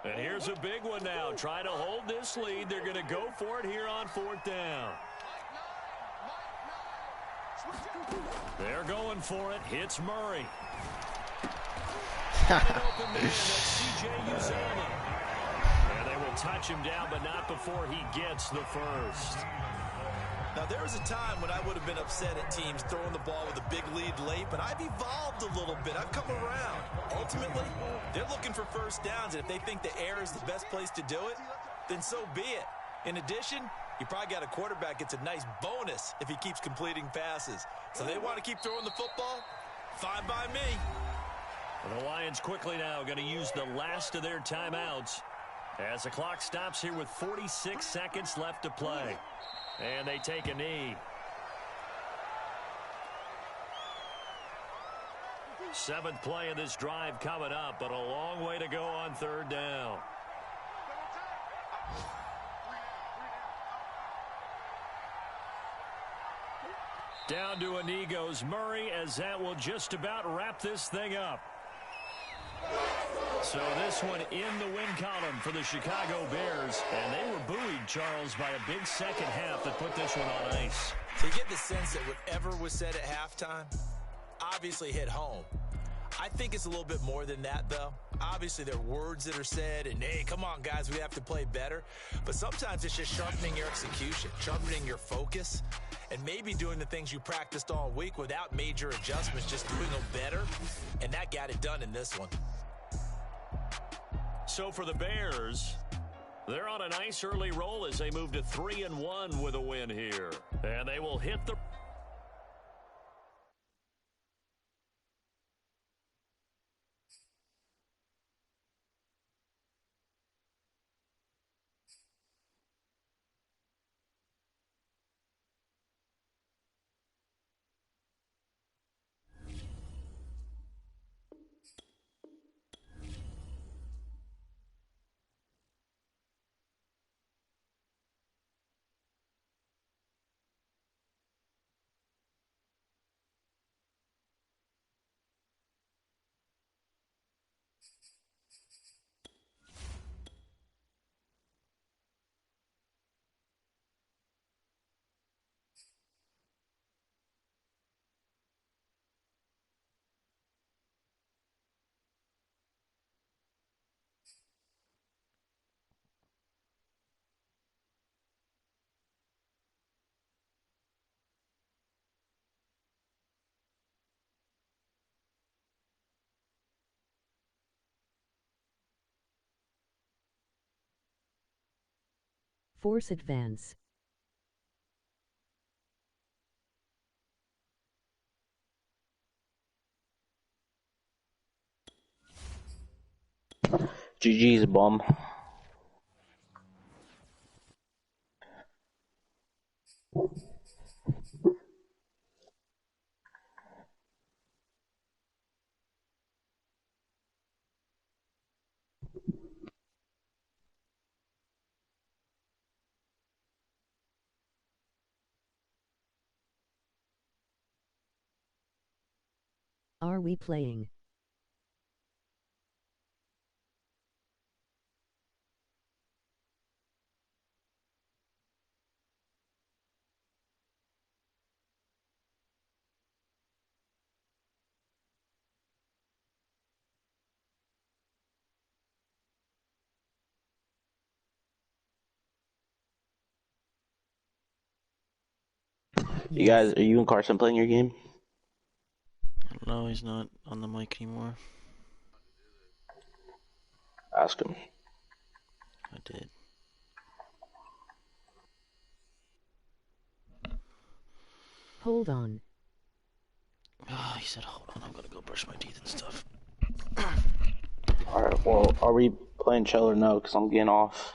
And here's a big one now. Trying to hold this lead. They're going to go for it here on 4th down. They're going for it. Hits Murray. And they will touch him down, but not before he gets the first. Now, there was a time when I would have been upset at teams throwing the ball with a big lead late, but I've evolved a little bit. I've come around. Ultimately, they're looking for first downs, and if they think the air is the best place to do it, then so be it. In addition, you probably got a quarterback gets a nice bonus if he keeps completing passes. So they want to keep throwing the football? Fine by me. The Lions quickly now going to use the last of their timeouts as the clock stops here with 46 seconds left to play. And they take a knee. 7th play of this drive coming up, but a long way to go on 3rd down. Down to a knee goes Murray, as that will just about wrap this thing up. So this one in the win column for the Chicago Bears. And they were buoyed, Charles, by a big second half that put this one on ice. So you get the sense that whatever was said at halftime obviously hit home. I think it's a little bit more than that, though. Obviously, there are words that are said, and, hey, come on, guys, we have to play better. But sometimes it's just sharpening your execution, sharpening your focus, and maybe doing the things you practiced all week without major adjustments, just doing them better. And that got it done in this one. So for the Bears, they're on a nice early roll as they move to 3-1 with a win here. And they will hit the... Force advance. GG's, bomb. Are we playing? You Yes. guys, are you and Carson playing your game? I don't know, he's not on the mic anymore. Ask him. I did. Hold on. Oh, he said, hold on, I'm gonna go brush my teeth and stuff. Alright, well, are we playing chill or no? Because I'm getting off.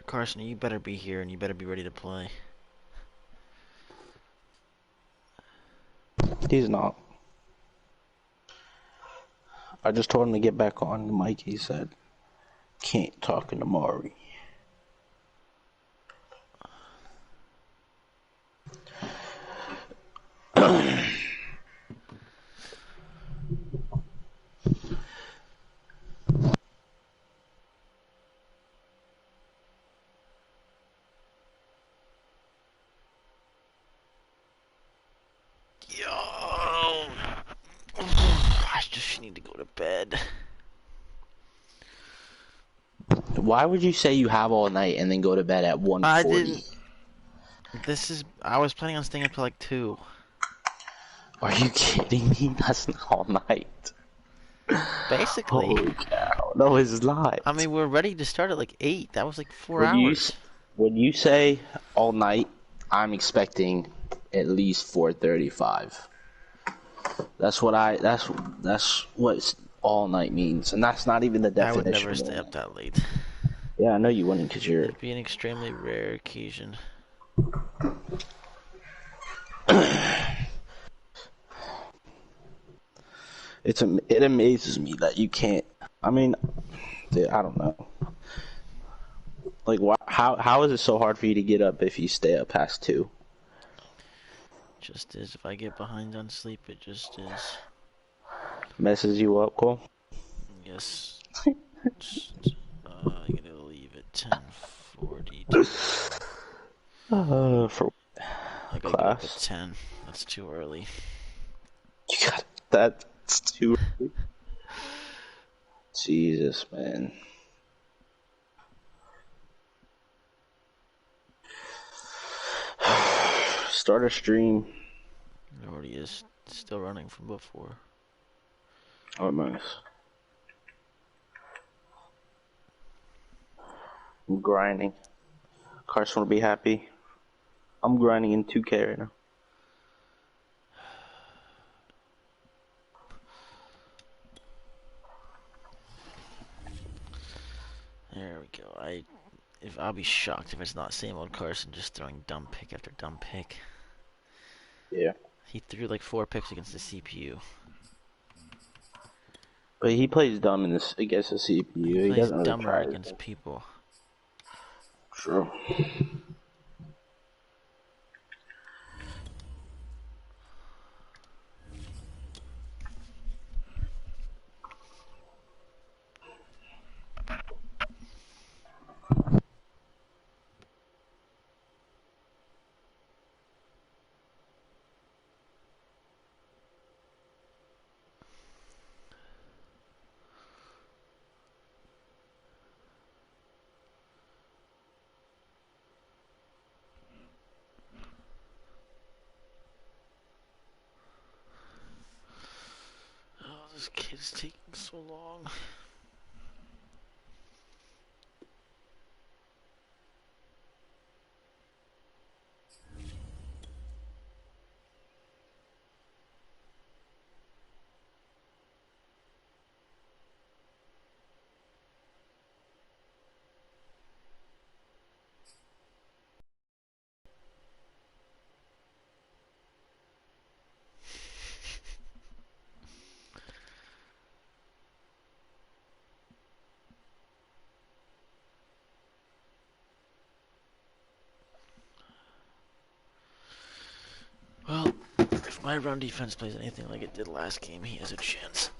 Carson, you better be here and you better be ready to play. He's not. I just told him to get back on the mic. He said, can't talk to Mari. Yo! I just need to go to bed. Why would you say you have all night and then go to bed at 1:40? I didn't. I was planning on staying up till like 2. Are you kidding me? That's not all night. Basically. Holy cow. No, it's not. I mean, we're ready to start at like 8. That was like 4 hours. When you say all night, I'm expecting at least 4:35. That's what all night means, and that's not even the I would definition. never stay up that late. Yeah, I know you wouldn't, because you're. It'd be an extremely rare occasion. It amazes me that you can't. I mean, dude, I don't know. Like, how is it so hard for you to get up if you stay up past 2? Just is. If I get behind on sleep, it just is. Messes you up, Cole? Yes. Just, I'm gonna leave at 10:40. For I gotta get up at 10. That's too early. You got that's too early. Jesus, man. Start a stream. It already is still running from before. Oh, nice. I'm grinding. Carson will be happy. I'm grinding in 2K right now. There we go. I'll be shocked if it's not same old Carson just throwing dumb pick after dumb pick. Yeah. He threw like 4 picks against the CPU. But he plays dumb against the CPU. He Plays doesn't really dumber try against people. True. Oh, this kid's taking so long. Well, if my run defense plays anything like it did last game, he has a chance.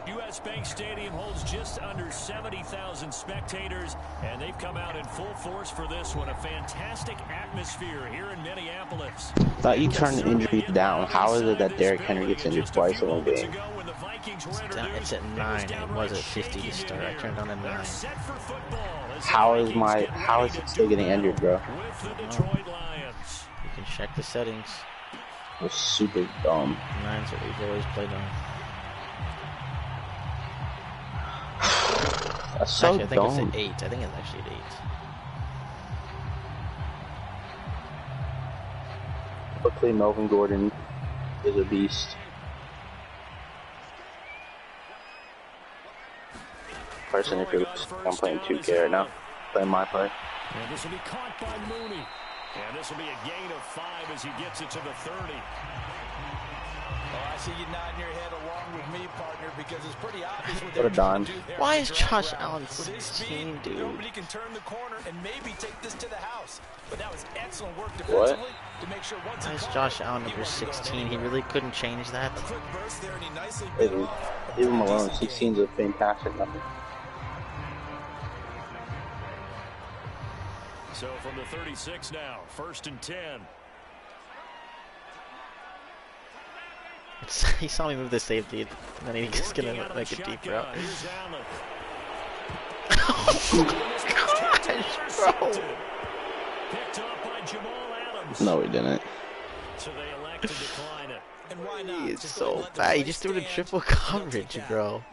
U.S. Bank Stadium holds just under 70,000 spectators, and they've come out in full force for this one. A fantastic atmosphere here in Minneapolis. Thought you turned the injury down. How is it that Derrick Henry gets injured twice in one game? It's at 9. It was at 50 to start. I turned on at 9. How is it still getting injured, bro? You can check the settings. It's super dumb. 9's what we've always played on. That's so actually, I think dumb. it's at 8. I think it's actually at 8. Luckily, Melvin Gordon is a beast. Carson, if you're listening, I'm playing 2K right now. Playing my play. And this will be caught by Mooney. And this will be a gain of 5 as he gets it to the 30. Oh, I see you nodding your head along with me, partner, because it's pretty obvious what What they're a dime. trying to do there. Why is Drag Josh route. Allen With his 16, speed, dude? nobody can turn the corner and maybe take this to the house. But that was excellent work defensively to make sure once Why he is caught Josh it, Allen he number wasn't going 16? He anywhere. really couldn't change that. A quick burst there, and he nicely Leave bit him, off. A leave him pretty alone. decent 16's gain. a fantastic number. So from the 36 now, 1st and 10. He saw me move the safety, and then he's gonna Working out of make the a deep shotgun. route. Here's Allen. Gosh, bro! Picked up by Jamal Adams. No, he didn't. So they elect to decline it. And why not? He is Just go ahead and so let the bad. He play just threw it in stand, triple and they'll take coverage, that. bro.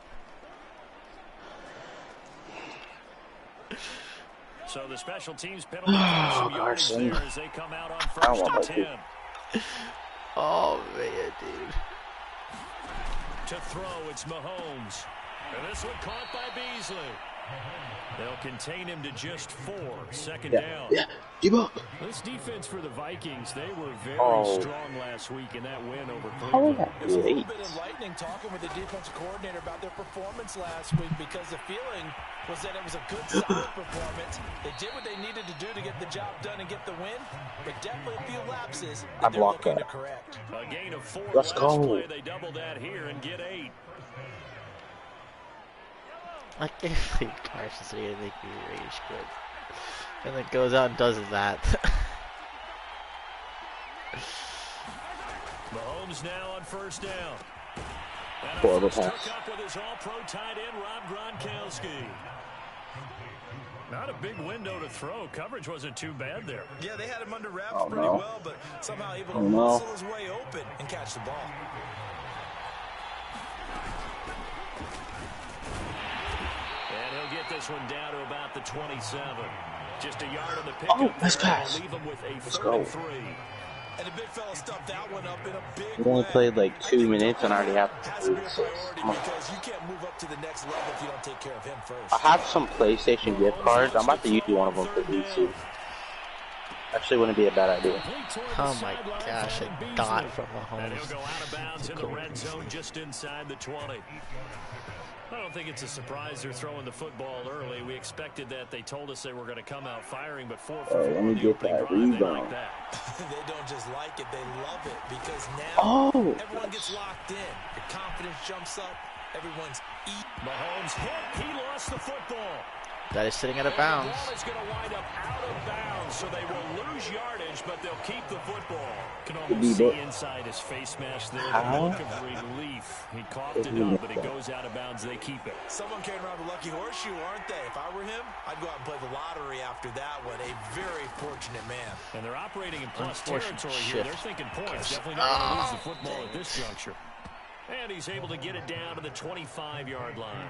So the special teams penalty comes some yardage Carson. there as they come out on I 1st want and my 10. Oh man, dude. To throw, it's Mahomes. And this one caught by Beasley. They'll contain him to just 4. Second down. Yeah, keep up. This defense for the Vikings, they were very Oh. strong last week in that win over How is Cleveland. that It was a little late? bit enlightening talking with the defensive coordinator about their performance last week because the feeling was that it was a good, solid performance. They did what they needed to do to get the job done and get the win, but definitely a few lapses I that they're blocked looking to that. correct. A gain of 4 Let's last go. play. They double that here and get 8. I can't believe Carson's gonna make me rage quit. And then goes out and does that. Mahomes now on 1st down. And a Horrible first pass. hook up with his all-pro tight end, Rob Gronkowski. Not a big window to throw. Coverage wasn't too bad there. Yeah, they had him under wraps Oh, pretty no. well, but somehow able to Oh, no. muscle his way open and catch the ball. And he'll get this one down to about the 27. Just a yard on the pickup. Oh, nice there, and pass. they'll leave him with a Let's 3rd go. and 3. And the big fella stuffed that one up in a big We only way. played like I 2 think minutes and I already have has to be a 36. priority because you can't move up to the next level if you don't take care of him first. I have some PlayStation gift cards. I'm about to use one of them for DC. Actually, wouldn't be a bad idea. Oh my gosh, a dot from And he'll Mahomes. go out of bounds in the red zone just inside the 20. I don't think it's a surprise they're throwing the football early. We expected that. They told us they were going to come out firing, but 4 for 4 let me on the get opening that drive. They rebound. like that. They don't just like it, they love it because now Oh, everyone gets locked in. Your confidence jumps up. Everyone's eating. Mahomes hit. He lost the football. That is sitting out of And the bounds. ball is going to wind up out of bounds, so they will lose yardage, but they'll keep the football. Can almost see inside his face mask there. The look of relief. He coughed it up, but it goes out of bounds. They keep it. Someone came around with lucky horseshoe, aren't they? If I were him, I'd go out and play the lottery after that one. A very fortunate man. And they're operating in plus Unfortunate territory here. shift. They're thinking points. Definitely not going to lose the football at this juncture. And he's able to get it down to the 25-yard line.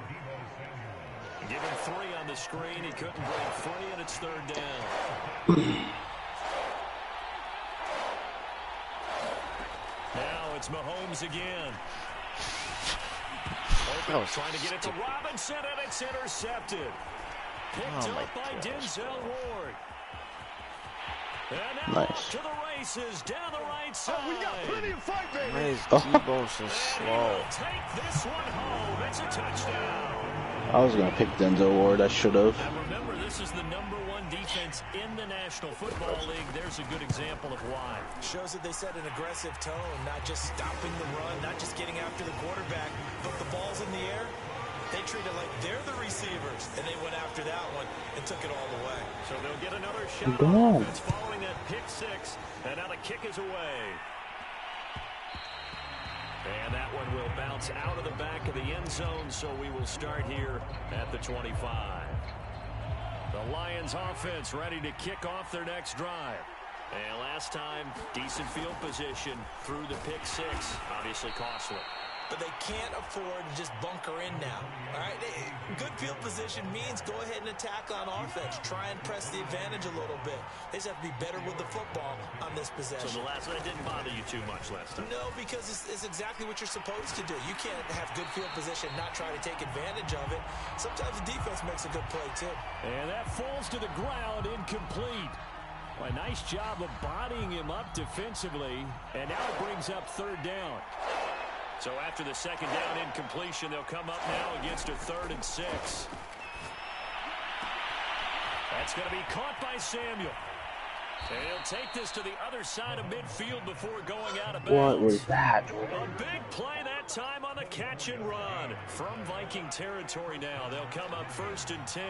Give him 3 on the screen. He couldn't break free, and it's 3rd down. Now it's Mahomes again. Open, trying to get it to Robinson, and it's intercepted. Picked Oh my up by gosh. Denzel Ward. And now Nice. to the races down the right side. Why is Debo so And he slow? will take this one home. It's a touchdown. I was gonna pick Denzel Ward. I should have. And remember, this is the #1 defense in the National Football League. There's a good example of why. Shows that they set an aggressive tone, not just stopping the run, not just getting after the quarterback, but the ball's in the air. They treat it like they're the receivers, and they went after that one and took it all the way. So they'll get another shot Go on on. offense following that pick 6. And now the kick is away. And that one will bounce out of the back of the end zone, so we will start here at the 25. The Lions offense ready to kick off their next drive. And last time, decent field position through the pick 6. Obviously costly. but they can't afford to just bunker in now. All right, good field position means go ahead and attack on offense. Try and press the advantage a little bit. They just have to be better with the football on this possession. So the last one didn't bother you too much last time? No, because it's exactly what you're supposed to do. You can't have good field position and not try to take advantage of it. Sometimes the defense makes a good play, too. And that falls to the ground, incomplete. A nice job of bodying him up defensively, and now it brings up third down. So after the second down incompletion, they'll come up now against a 3rd and 6. That's going to be caught by Samuel. And he'll take this to the other side of midfield before going out of bounds. What was that? A big play that time on the catch and run. From Viking territory now, they'll come up 1st and 10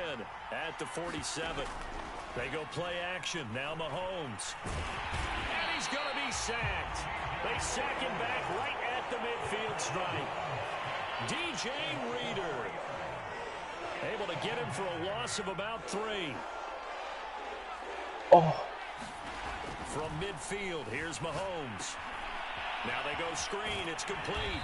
at the 47. They go play action. Now Mahomes. And he's going to be sacked. They sack him back right at the midfield stripe. DJ Reader able to get him for a loss of about 3. Oh. From midfield, here's Mahomes. Now they go screen. It's complete.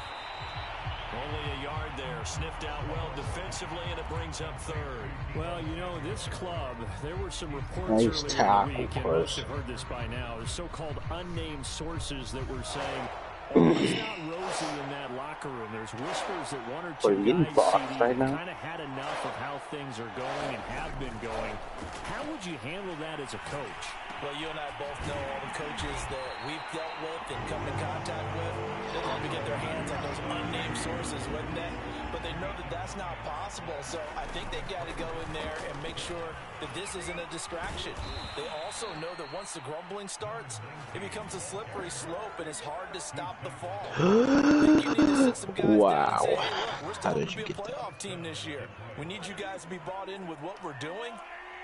Only a yard there. Sniffed out well defensively, and it brings up 3rd. Well, you know, this club, there were some reports earlier in the week, and most have heard this by now, the so-called unnamed sources that were saying, oh, it's not rosy in that locker room. There's whispers that one or two guys kind of had enough of how things are going and have been going. How would you handle that as a coach? Well, you and I both know all the coaches that we've dealt with and come in contact with. They'd love to get their hands on those unnamed sources, wouldn't they? But they know that that's not possible. So I think they got to go in there and make sure that this isn't a distraction. They also know that once the grumbling starts, it becomes a slippery slope and it's hard to stop the fall. You need to sit some guys down and say, hey, look, we're still going to be a playoff team this year. We need you guys to be bought in with what we're doing.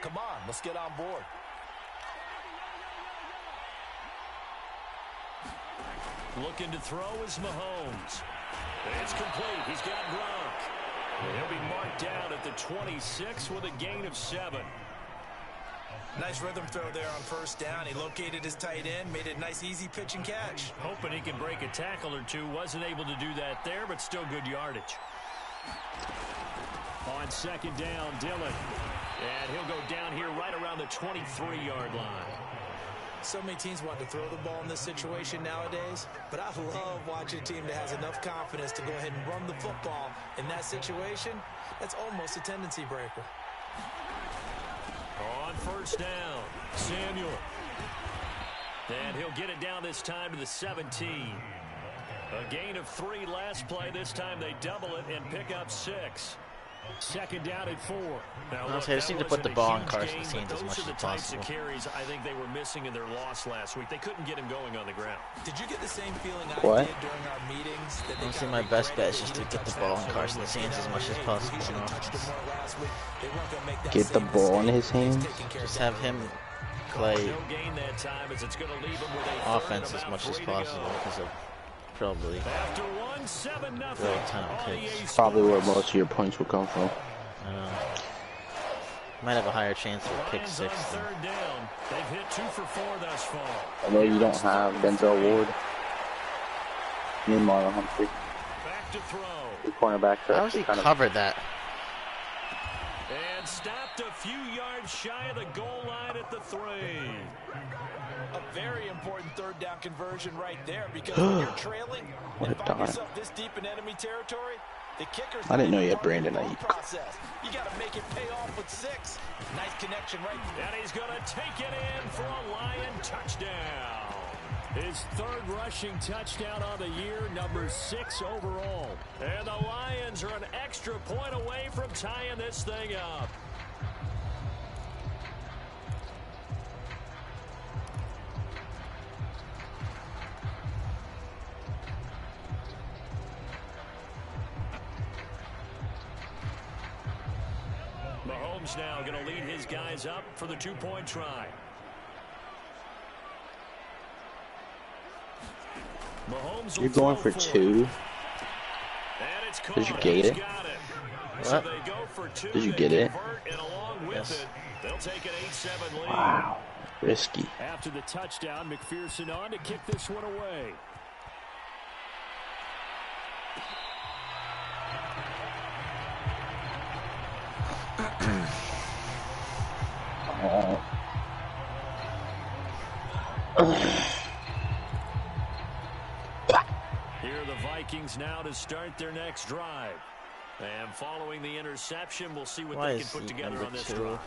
Come on, let's get on board. Looking to throw is Mahomes. It's complete. He's got Gronk. He'll be marked down at the 26 with a gain of 7. Nice rhythm throw there on 1st down. He located his tight end, made it a nice, easy pitch and catch. Hoping he can break a tackle or two. Wasn't able to do that there, but still good yardage. On 2nd down, Dillon. And he'll go down here right around the 23-yard line. So many teams want to throw the ball in this situation nowadays, but I love watching a team that has enough confidence to go ahead and run the football in that situation. That's almost a tendency breaker. On 1st down, Samuel. And he'll get it down this time to the 17. A gain of 3 last play. This time they double it and pick up 6. 2nd down at 4. Now, look, they just need to put the ball in Carson's hands as much as possible. Those are the types of carries I think they were missing in their loss last week. They couldn't get him going on the ground. Did you get the same feeling I did during our meetings? Honestly, my best bet is just to get the ball in Carson's hands as much as possible. Get the ball in his hands? Just have him play offense as much as possible because of probably really ton of picks. Probably where most of your points will come from. I know. Might have a higher chance of pick 6. They've hit 2 for 4 thus far. Although you don't have Denzel Ward. Me and Marlon Humphrey. Back to throw. The cornerbacks are how does he cover that? And stopped a few yards shy of the goal line at the 3. A very important 3rd down conversion right there, because when you're trailing and find yourself this deep in enemy territory, the kicker's I didn't know you had Brandon Ayuk. You got to make it pay off with 6. Nice connection right there. And he's going to take it in for a Lion touchdown. His 3rd rushing touchdown on the year, number 6 overall. And the Lions are an extra point away from tying this thing up. Mahomes now going to lead his guys up for the 2-point try. Mahomes. You're going for 2? Did you get it? What? Did you get it? Yes. They'll take an 8-7 lead. Wow. Risky. After the touchdown, McPherson on to kick this one away. Here are the Vikings now to start their next drive. And following the interception, we'll see what they can put together on this drive.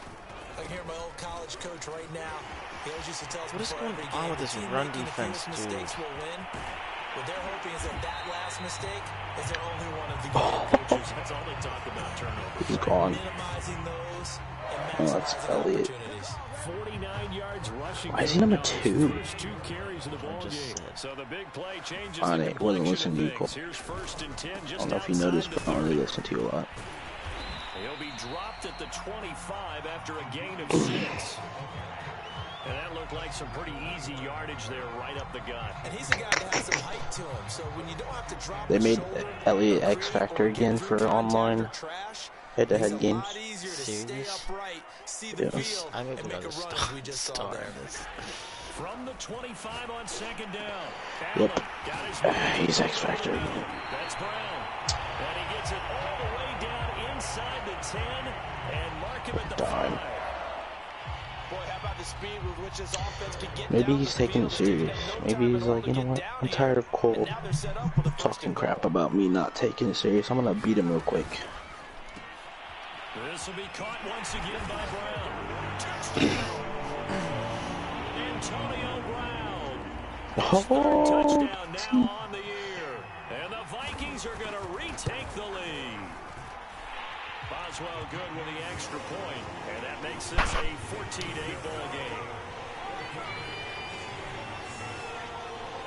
I can hear my old college coach right now. He always used to tell us What is before going every on game, with the this team run making the defense, fewest dude? mistakes will win. What they're hoping is that last mistake is their only one of the game. Coaches, that's all they talk about, turnovers. He's gone. Minimizing those and Oh, that's maximizing Elliott. opportunities. 49 yards rushing. Why is he number 2? First 2 carries of the ball game. So the big play changes On the it, wasn't complexion listening of to you. things. Here's 1st and 10 I just don't know if you outside noticed, the but I only 30. listen to you a lot. He'll be dropped at the 25 after a gain of 6. And that looked like some pretty easy yardage there right up the gut. And he's a guy that has some height to him, so when you don't have to drop They the made shoulder, Elliott or X create Factor or get again through for contact online or trash, head-to-head it's games. a lot easier to stay Serious? upright, see the Yes. field, I'm and even make a gonna run as we just saw there. this. From the 25 on 2nd down. Yep. Allen got his man. He's X Factor. That's Brown. And he gets it all the way down inside the 10 and mark him at the 5. Boy, how about the speed with which this offense can get Maybe down he's the taking field. it serious. Taking no Maybe time he's at all like, to you know get what? down I'm here. tired of Cole And now they're set up for the 1st talking and crap goal. about me not taking it serious. I'm gonna beat him real quick. This will be caught once again by Brown. Antonio Brown. His 3rd touchdown now on the year. And the Vikings are going to retake the lead. Boswell good with the extra point, and that makes this a 14-8 ball game.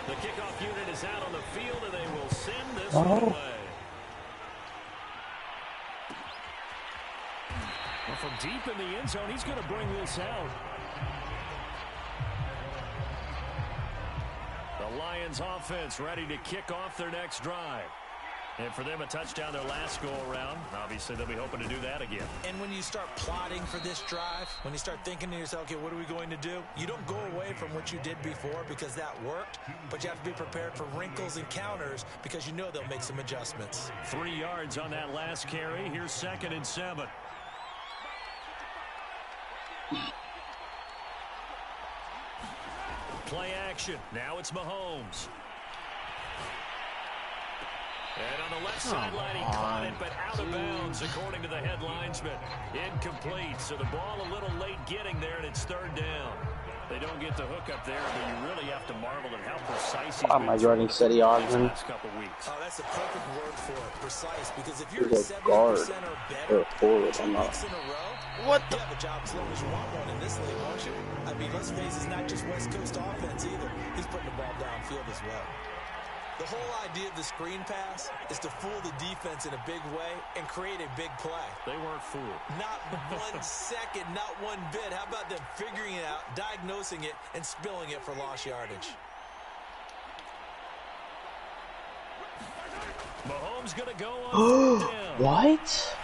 The kickoff unit is out on the field, and they will send this one away. Well, from deep in the end zone, he's going to bring this out. The Lions offense ready to kick off their next drive. And for them, a touchdown their last go-around. Obviously, they'll be hoping to do that again. And when you start plotting for this drive, when you start thinking to yourself, okay, what are we going to do? You don't go away from what you did before because that worked, but you have to be prepared for wrinkles and counters because you know they'll make some adjustments. 3 yards on that last carry. Here's 2nd and 7. Play action. Now it's Mahomes. And on the left sideline, he caught it, but out of bounds, according to the head linesman. Incomplete, so the ball a little late getting there, and it's 3rd down. They don't get the hook up there, but you really have to marvel at how precise he's been Am I running steady on these him? last couple weeks. Oh, that's a perfect word for it, precise, because if you're He's at a guard 70% or better or a forward. 2 I'm not. weeks in a row, What you have a job as long as you want one in this league, won't you? I mean, let's face it, it's not just West Coast offense either. He's putting the ball downfield as well. The whole idea of the screen pass is to fool the defense in a big way and create a big play. They weren't fooled. Not 1 second, not one bit. How about them figuring it out, diagnosing it, and spilling it for lost yardage? Mahomes going to go on 3rd down. What?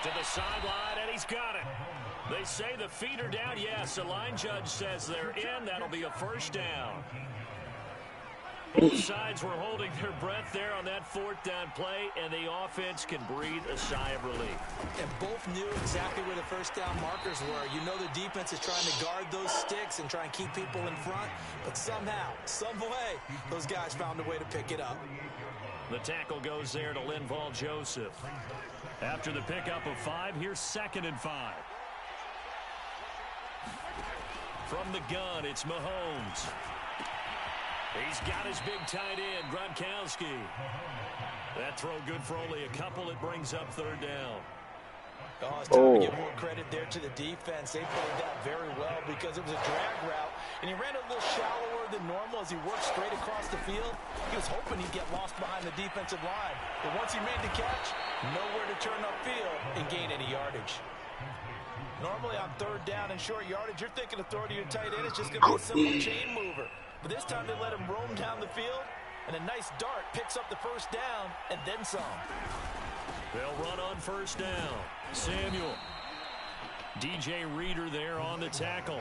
To the sideline, and he's got it. They say the feet are down. Yes, the line judge says they're in. That'll be a 1st down. Both sides were holding their breath there on that 4th down play, and the offense can breathe a sigh of relief. And both knew exactly where the 1st down markers were. You know the defense is trying to guard those sticks and try and keep people in front, but somehow, some way, those guys found a way to pick it up. The tackle goes there to Linval Joseph. After the pickup of 5, here's 2nd and 5. From the gun, it's Mahomes. He's got his big tight end, Gronkowski. That throw good for only a couple. It brings up 3rd down. Oh, it's time to give more credit there to the defense. They played that very well because it was a drag route, and he ran a little shallower than normal as he worked straight across the field. He was hoping he'd get lost behind the defensive line, but once he made the catch, nowhere to turn upfield and gain any yardage. Normally on 3rd down and short yardage, you're thinking of throwing to your tight end. It's just going to be a simple chain mover. But this time they let him roam down the field, and a nice dart picks up the 1st down and then some. They'll run on 1st down. Samuel. DJ Reader there on the tackle.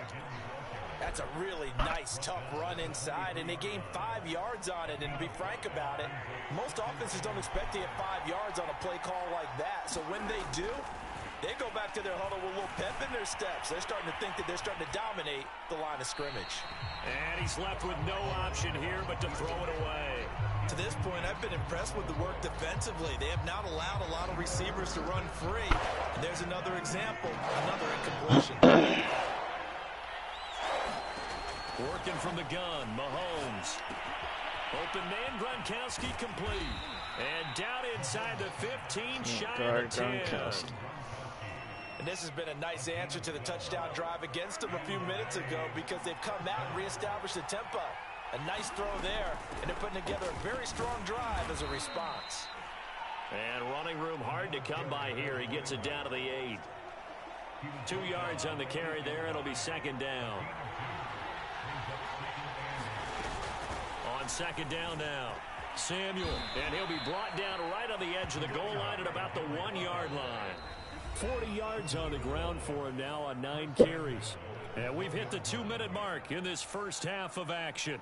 That's a really nice, tough run inside, and they gained 5 yards on it. And to be frank about it, most offenses don't expect to get 5 yards on a play call like that. So when they do, they go back to their huddle with a little pep in their steps. They're starting to think that they're starting to dominate the line of scrimmage. And he's left with no option here but to throw it away. To this point, I've been impressed with the work defensively. They have not allowed a lot of receivers to run free. And there's another example, another incompletion. Working from the gun, Mahomes. Open man, Gronkowski complete. And down inside the 15, shy of the 10. And this has been a nice answer to the touchdown drive against them a few minutes ago because they've come out and reestablished the tempo. A nice throw there, and they're putting together a very strong drive as a response. And running room hard to come by here. He gets it down to the 8. 2 yards on the carry there. It'll be second down. On second down now, Samuel. And he'll be brought down right on the edge of the goal line at about the 1-yard line. 40 yards on the ground for him now on 9 carries. And we've hit the 2-minute mark in this first half of action.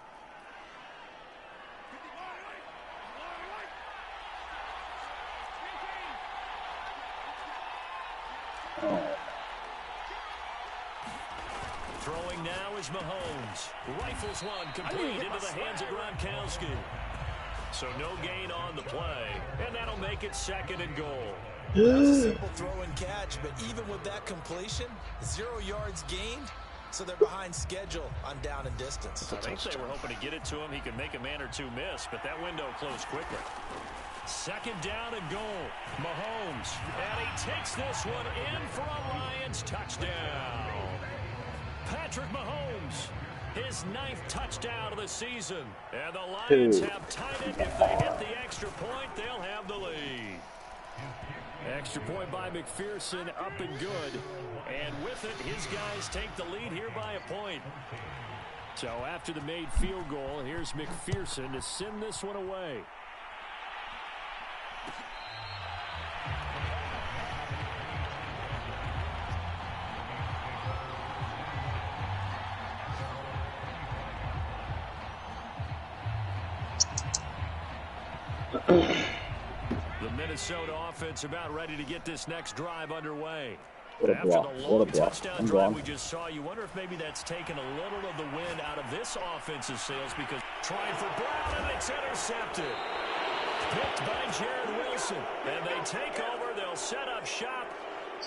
Throwing now is Mahomes. Rifles one complete into the hands of Gronkowski. So no gain on the play, and that'll make it second and goal. That was a simple throw and catch, but even with that completion, 0 yards gained, so they're behind schedule on down and distance. I think they were hoping to get it to him. He could make a man or two miss, but that window closed quickly. Second down and goal. Mahomes, and he takes this one in for a Lions touchdown. Patrick Mahomes, his 9th touchdown of the season. And the Lions have tied it. If they hit the extra point, they'll have the lead. Extra point by McPherson, up and good. And with it, his guys take the lead here by a point. So after the made field goal, here's McPherson to send this one away. The Minnesota offense about ready to get this next drive underway. After the long touchdown drive we just saw, you wonder if maybe that's taken a little of the wind out of this offense's sails because trying for Brown and it's intercepted. Picked by Jared Wilson. And they take over. They'll set up shop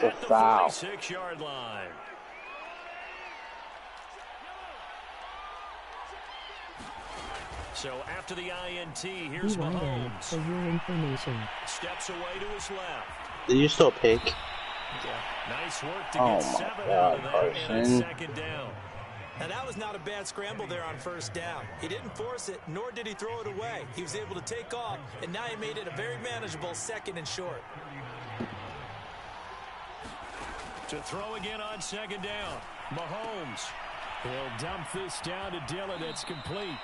at the 46-yard line. So after the INT, here's Mahomes. For your information. Steps away to his left. Did you still pick? Yeah. Nice work to get 7 out of that and a second down. And that was not a bad scramble there on first down. He didn't force it, nor did he throw it away. He was able to take off, and now he made it a very manageable second and short. To throw again on second down, Mahomes. He'll dump this down to Dillon. It's complete.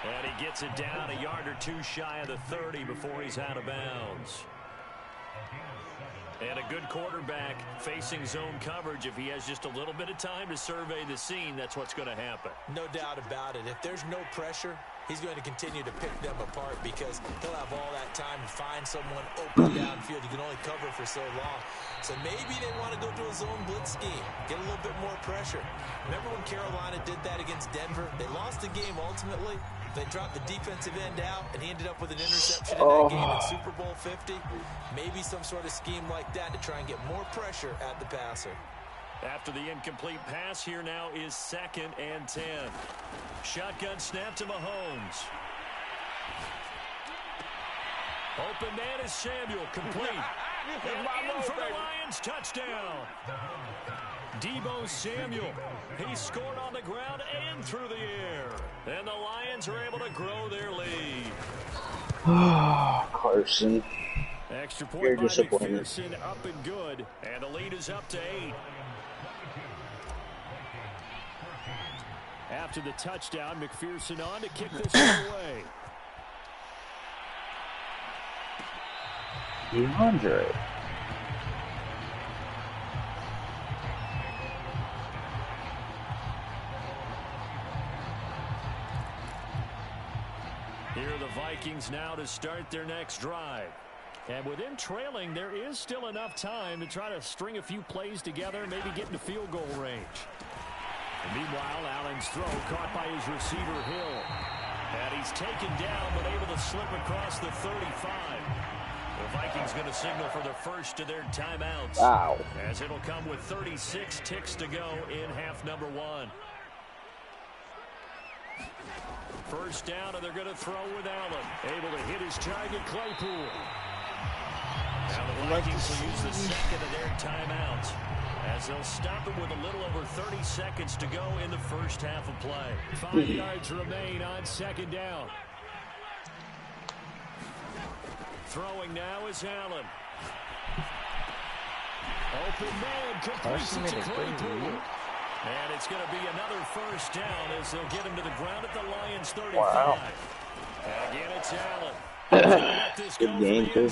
And he gets it down a yard or two shy of the 30 before he's out of bounds. And a good quarterback facing zone coverage. If he has just a little bit of time to survey the scene, that's what's going to happen. No doubt about it. If there's no pressure, he's going to continue to pick them apart because he'll have all that time to find someone open downfield. You can only cover for so long. So maybe they want to go to a zone blitz scheme, get a little bit more pressure. Remember when Carolina did that against Denver? They lost the game ultimately. They dropped the defensive end out, and he ended up with an interception in that game in Super Bowl 50. Maybe some sort of scheme like that to try and get more pressure at the passer. After the incomplete pass, here now is 2nd and 10. Shotgun snap to Mahomes. Open man is Samuel, complete. And in for the Lions, touchdown. Deebo Samuel, he scored on the ground and through the air. And the Lions are able to grow their lead. Carson. Extra point by McPherson, up and good. And the lead is up to 8. After the touchdown, McPherson on to kick this one away. DeAndre. Vikings now to start their next drive. And within trailing, there is still enough time to try to string a few plays together, maybe get into field goal range. And meanwhile, Allen's throw caught by his receiver, Hill. And he's taken down, but able to slip across the 35. The Vikings going to signal for the first of their timeouts. Wow. As it'll come with 36 ticks to go in half number 1. First down, and they're going to throw with Allen. Able to hit his target, Claypool. Now the Vikings will use the second of their timeouts, as they'll stop it with a little over 30 seconds to go in the first half of play. 5 yards remain on second down. Throwing now is Allen. Open man, completes it to Claypool. And it's going to be another first down as they'll get him to the ground at the Lions 35. Wow. Again, it's Allen. Good game, too.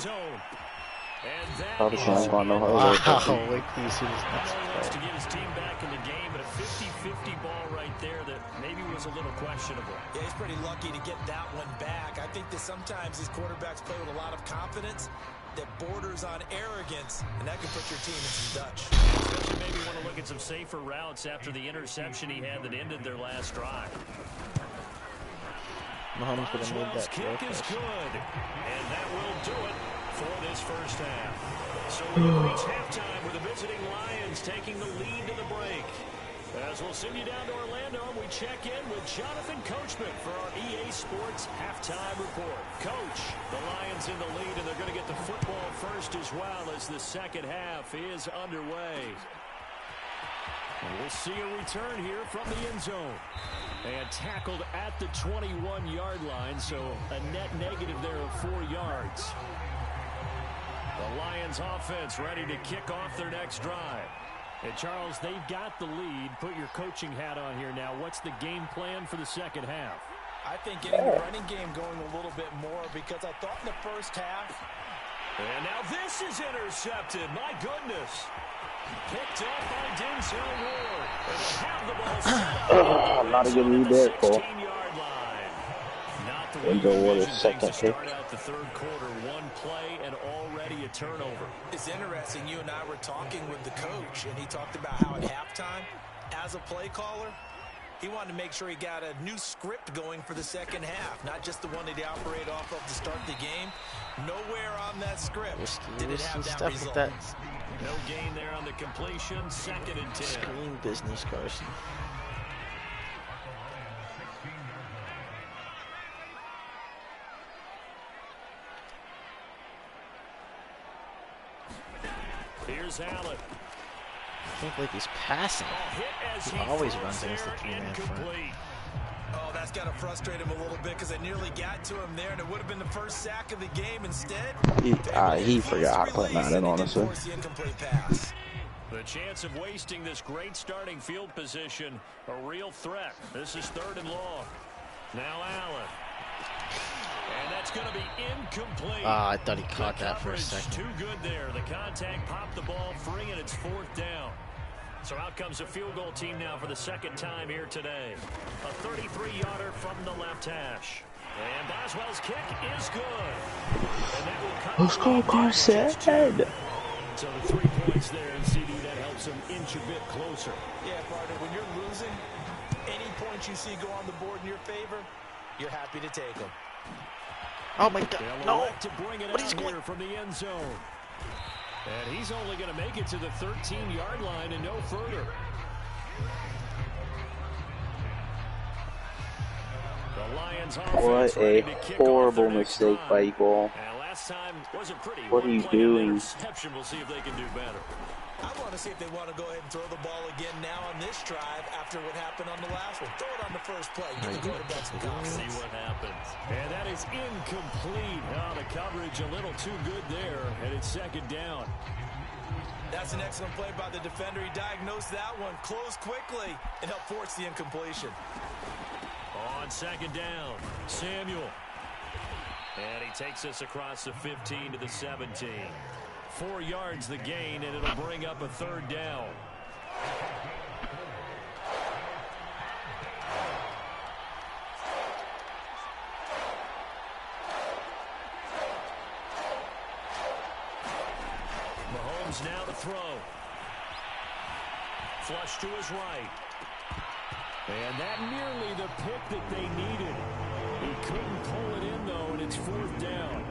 Probably shouldn't want no Wow, hurdle. wait till you see this next Wants to play. get his team back in the game, but a 50-50 ball right there that maybe was a little questionable. Yeah, he's pretty lucky to get that one back. I think that sometimes these quarterbacks play with a lot of confidence that borders on arrogance, and that can put your team in some Dutch. Especially maybe want to look at some safer routes after the interception he had that ended their last drive. Mahomes would have made that kick throw is first. good, and that will do it for this first half. So we reach halftime with the visiting Lions taking the lead to the break. As we'll send you down to Orlando, and we check in with Jonathan Coachman for our EA Sports halftime report. Coach, the Lions in the lead, and they're going to get the football first as well as the second half is underway. And we'll see a return here from the end zone. And tackled at the 21-yard line, so a net negative there of 4 yards. The Lions offense ready to kick off their next drive. And Charles, they've got the lead. Put your coaching hat on here now. What's the game plan for the second half? I think getting the running game going a little bit more, because I thought in the first half. And now this is intercepted. My goodness. Picked up by Denzel Ward. And they'll have the ball set up. Not a good read there, Cole. 16-yard line. Not the way Denzel you Ward is envisioned second things to pick. start out the third quarter. One play and already a turnover. It's interesting, you and I were talking with the coach, and he talked about how at halftime, as a play caller, he wanted to make sure he got a new script going for the second half, not just the one that he operated off of to start the game. Nowhere on that script did it have that stuff result. with that No gain there on the completion. 2nd and 10. screen business, Carson. Here's Allen. I think like he's passing. Hit as He he always throws runs against the there, three-man front. incomplete. Oh, that's got to frustrate him a little bit, because I nearly got to him there, and it would have been the first sack of the game. Instead, He forgot how to play Madden, honestly. The incomplete pass. The chance of wasting this great starting field position, a real threat. This is 3rd and long. Now Allen. And that's going to be incomplete. I thought he caught The that for a coverage second. Too good there. The contact popped the ball free, and it's 4th down. So out comes a field goal team now for the second time here today. A 33-yarder from the left hash. And Boswell's kick is good. And that will cut Let's go, Carson. So the 3 points there, and CD, that helps him inch a bit closer. Yeah, partner, when you're losing, any points you see go on the board in your favor, you're happy to take them. Oh my God! They'll No! elect to bring it What out is going- here from the end zone. And he's only going to make it to the 13-yard line and no further. The Lions offense What ready a to kick horrible off their next mistake drive. by Eagle. And last time wasn't pretty. What are One you play, an doing? interception. We'll see if they can do better. I want to see if they want to go ahead and throw the ball again now on this drive after what happened on the last one. Throw it on the first play. Give the quarterback some confidence. See what happens. And that is incomplete. Oh, the coverage a little too good there, and it's 2nd down. That's an excellent play by the defender. He diagnosed that one, closed quickly, and helped force the incompletion. On 2nd down, Samuel. And he takes us across the 15 to the 17. 4 yards the gain, and it'll bring up a 3rd down. Mahomes now to throw. Flush to his right. And that nearly the pick that they needed. He couldn't pull it in, though, and it's 4th down.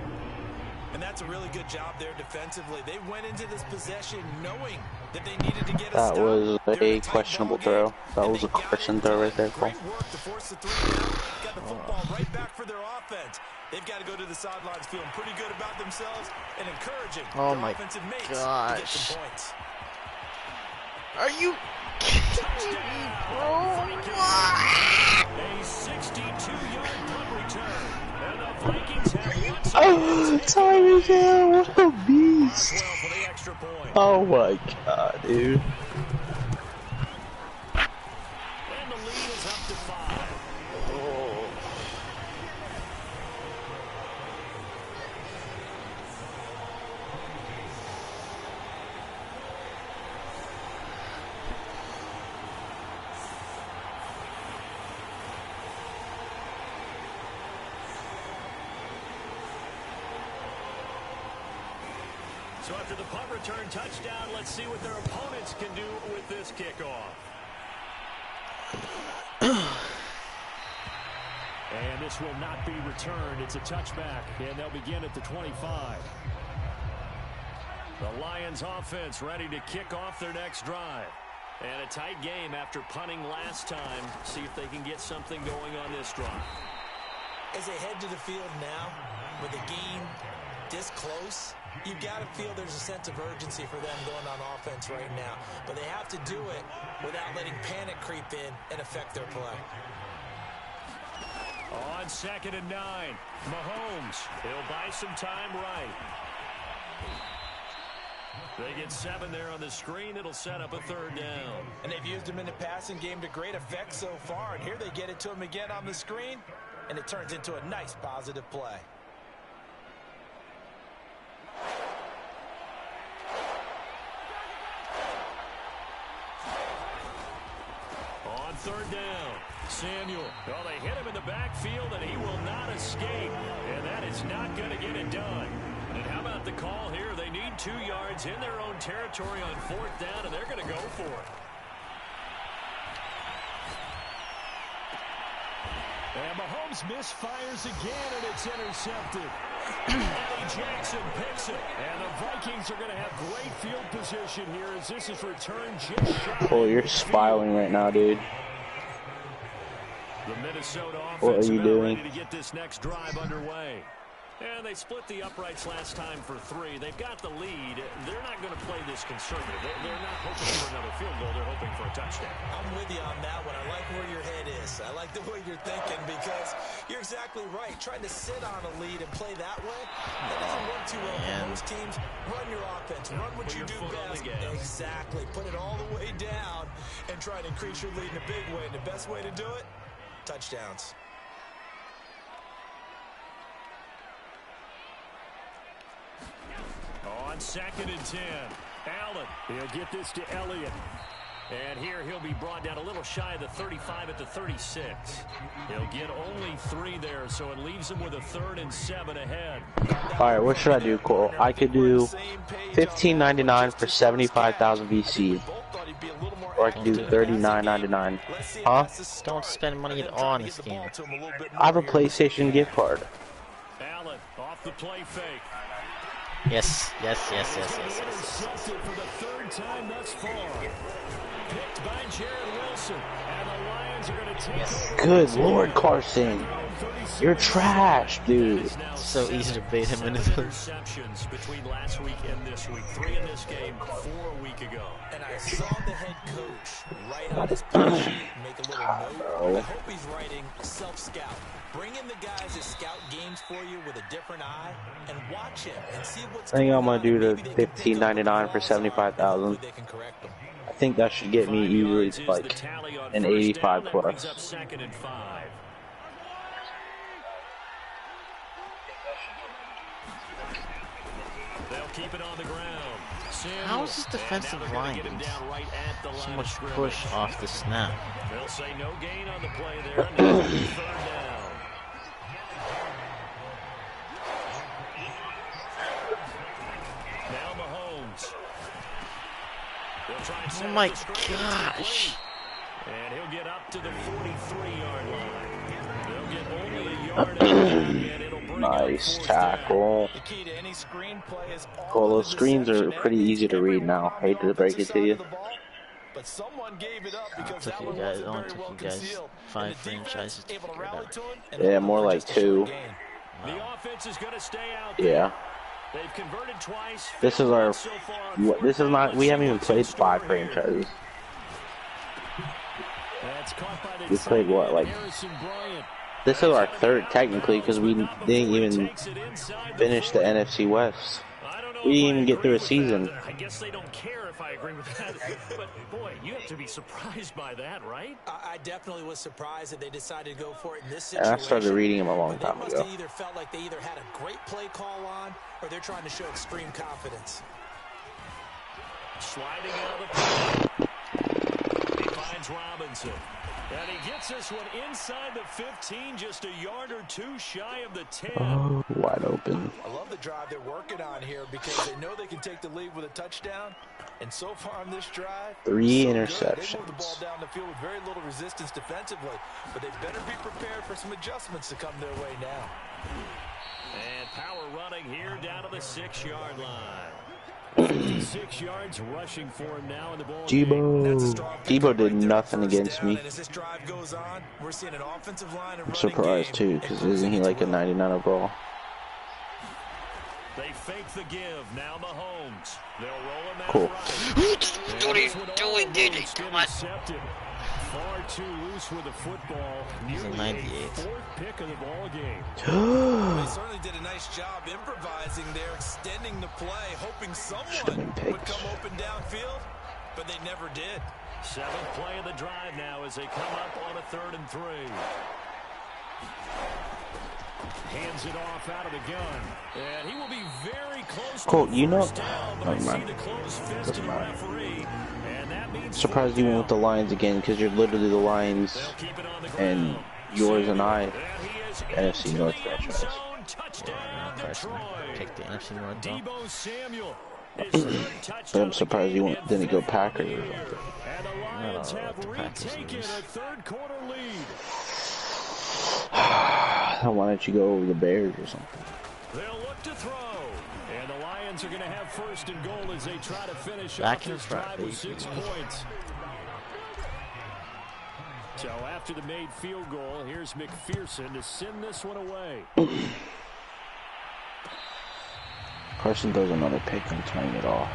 And that's a really good job there defensively. They went into this possession knowing that they needed to get a That stop. was They're in a tight questionable ball throw. game, That and was they a got Carson into throw it. right there, Cole. Great work to force the 3 down. Got the football right back for their offense. They've got to go to the sidelines feeling pretty good about themselves and encouraging Oh their my offensive mates to get gosh. some points. Are you kidding me, bro? A 62-yard punt return. And the Vikings have once Oh, Tyreek Hill, what a beast! 12 for the extra point. Oh my god, dude. And the lead is up to 5. So after the punt return touchdown, let's see what their opponents can do with this kickoff. And this will not be returned. It's a touchback, and they'll begin at the 25. The Lions offense ready to kick off their next drive. And a tight game after punting last time. See if they can get something going on this drive. As they head to the field now, with the game this close, you've got to feel there's a sense of urgency for them going on offense right now. But they have to do it without letting panic creep in and affect their play. On 2nd and 9, Mahomes. He'll buy some time right. They get 7 there on the screen. It'll set up a 3rd down. And they've used him in the passing game to great effect so far. And here they get it to him again on the screen, and it turns into a nice positive play. On 3rd down, Samuel. Well, they hit him in the backfield, and he will not escape. And that is not going to get it done. And how about the call here? They need 2 yards in their own territory on 4th down, and they're going to go for it. And Mahomes misfires again, and it's intercepted. Eddie Jackson picks it. And the Vikings are going to have great field position here as this is returned just shy. Cole, you're spiraling right now, dude. The Minnesota What offense are you about doing? ready to get this next drive underway. And they split the uprights last time for 3. They've got the lead. They're not going to play this conservative. They're not hoping for another field goal. They're hoping for a touchdown. I'm with you on that one. I like where your head is. I like the way you're thinking because you're exactly right. Trying to sit on a lead and play that way, that doesn't work too well for most teams. Run your offense. Run what you do best. Exactly. Put it all the way down and try to increase your lead in a big way. And the best way to do it, touchdowns. On 2nd and 10, Allen. He'll get this to Elliott. And here he'll be brought down a little shy of the 35 at the 36. He'll get only 3 there, so it leaves him with a 3rd and 7 ahead. Alright, what should I do, Cole? I could do $15.99 for 75,000 VC. Or I could do $39.99. Huh? Don't spend money at all in this game. I have a PlayStation gift card. Allen off the play fake. Yes, yes, yes, yes, yes, yes. Intercepted for the 3rd time thus far. Picked by Jared Wilson. And the Lions are going to take over. Good Lord, Carson. You're trash, dude. So easy to bait him into those. Interceptions between last week and this week. 3 in this game, 4 a week ago. And I saw the head coach write on his play sheet and make a little note. I hope he's writing self-scout. Bring in the guys that scout games for you with a different eye and watch him and see what's I think I'm going gonna on. do the Maybe they can pick up $15.99 for the 75,000. they can correct them. I think that should get me 5 easily yards to is like the tally on an first 85 down. That brings plus. up 2nd and 5. They'll keep it on the ground. Samuel. How is this defensive line so much push off the snap? They'll say no gain on the play there, and they'll be 3rd down. Now Mahomes. Mahomes. They'll try and set Oh my the screen. gosh. And he'll get up to the 43-yard line. They'll get only a yard out and it'll bring Nice up 4th tackle. The key to any screen play is Well, all those of the screens are deception. pretty easy to read now. Hate to break it to you. But someone gave it up because Took that you one guys, wasn't only very took well you guys concealed. 5 And the defense franchises to able to figure it rally out. to it and Yeah, hold more them for like just a short 2. gain. The offense is going to stay out Yeah. there. They've converted twice. This is our. This is not. We haven't even played 5 franchises. We played what, like? This is our 3rd technically because we didn't even finish the NFC West. We didn't even get through a season. I guess they don't care if I agree with that. But boy, you have to be surprised by that, right? I definitely was surprised that they decided to go for it in this And situation. I started reading them a long But they time must ago. have either felt like they either had a great play call on or they're trying to show extreme confidence. Sliding out of the pocket. He finds Robinson. And he gets this one inside the 15, just a yard or 2 shy of the 10. Oh, wide open. I love the drive they're working on here because they know they can take the lead with a touchdown. And so far on this drive, 3 so interceptions. They moved the ball down the field with very little resistance defensively. But they better be prepared for some adjustments to come their way now. And power running here down to the 6-yard line. 6 yards rushing for him now in the ball game. Debo did nothing against me. As this drive goes on, we're seeing an offensive line and I'm running surprised game. too, because isn't he like a 99 overall? They fake the give. Now Mahomes. They'll roll him out Cool. right. What are you doing, DJ? Come on. Intercepted. Far too loose with the football. He's a Nearly 98. 4th pick of the ball game. They certainly did a nice job improvising there, extending the play, hoping someone would come open downfield, but they never did. 7th play of the drive now as they come up on a 3rd and 3. Hands it off out of the gun. And he will be very close to Colt, you know. first down, but I see the closed fist of the referee. And that means Surprised you went with the Lions again, because you're literally the Lions they'll keep it on the and ground. yours and I. And he is NFC into North the end franchise. zone. Touchdown, Carson Detroit. picked the NFC North though. Debo Samuel. His 3rd touchdown But I'm surprised you of the game didn't go and 5th Packers of the or year. something. And the Lions know have what the Packers retaken lose. a 3rd quarter lead. Why don't you go over the Bears or something? They'll look to throw. And the Lions are going to have 1st and goal as they try to finish Back off in this front, drive with baby. 6 points. So after the made field goal, here's McPherson to send this one away. Carson does another pick and turning it off.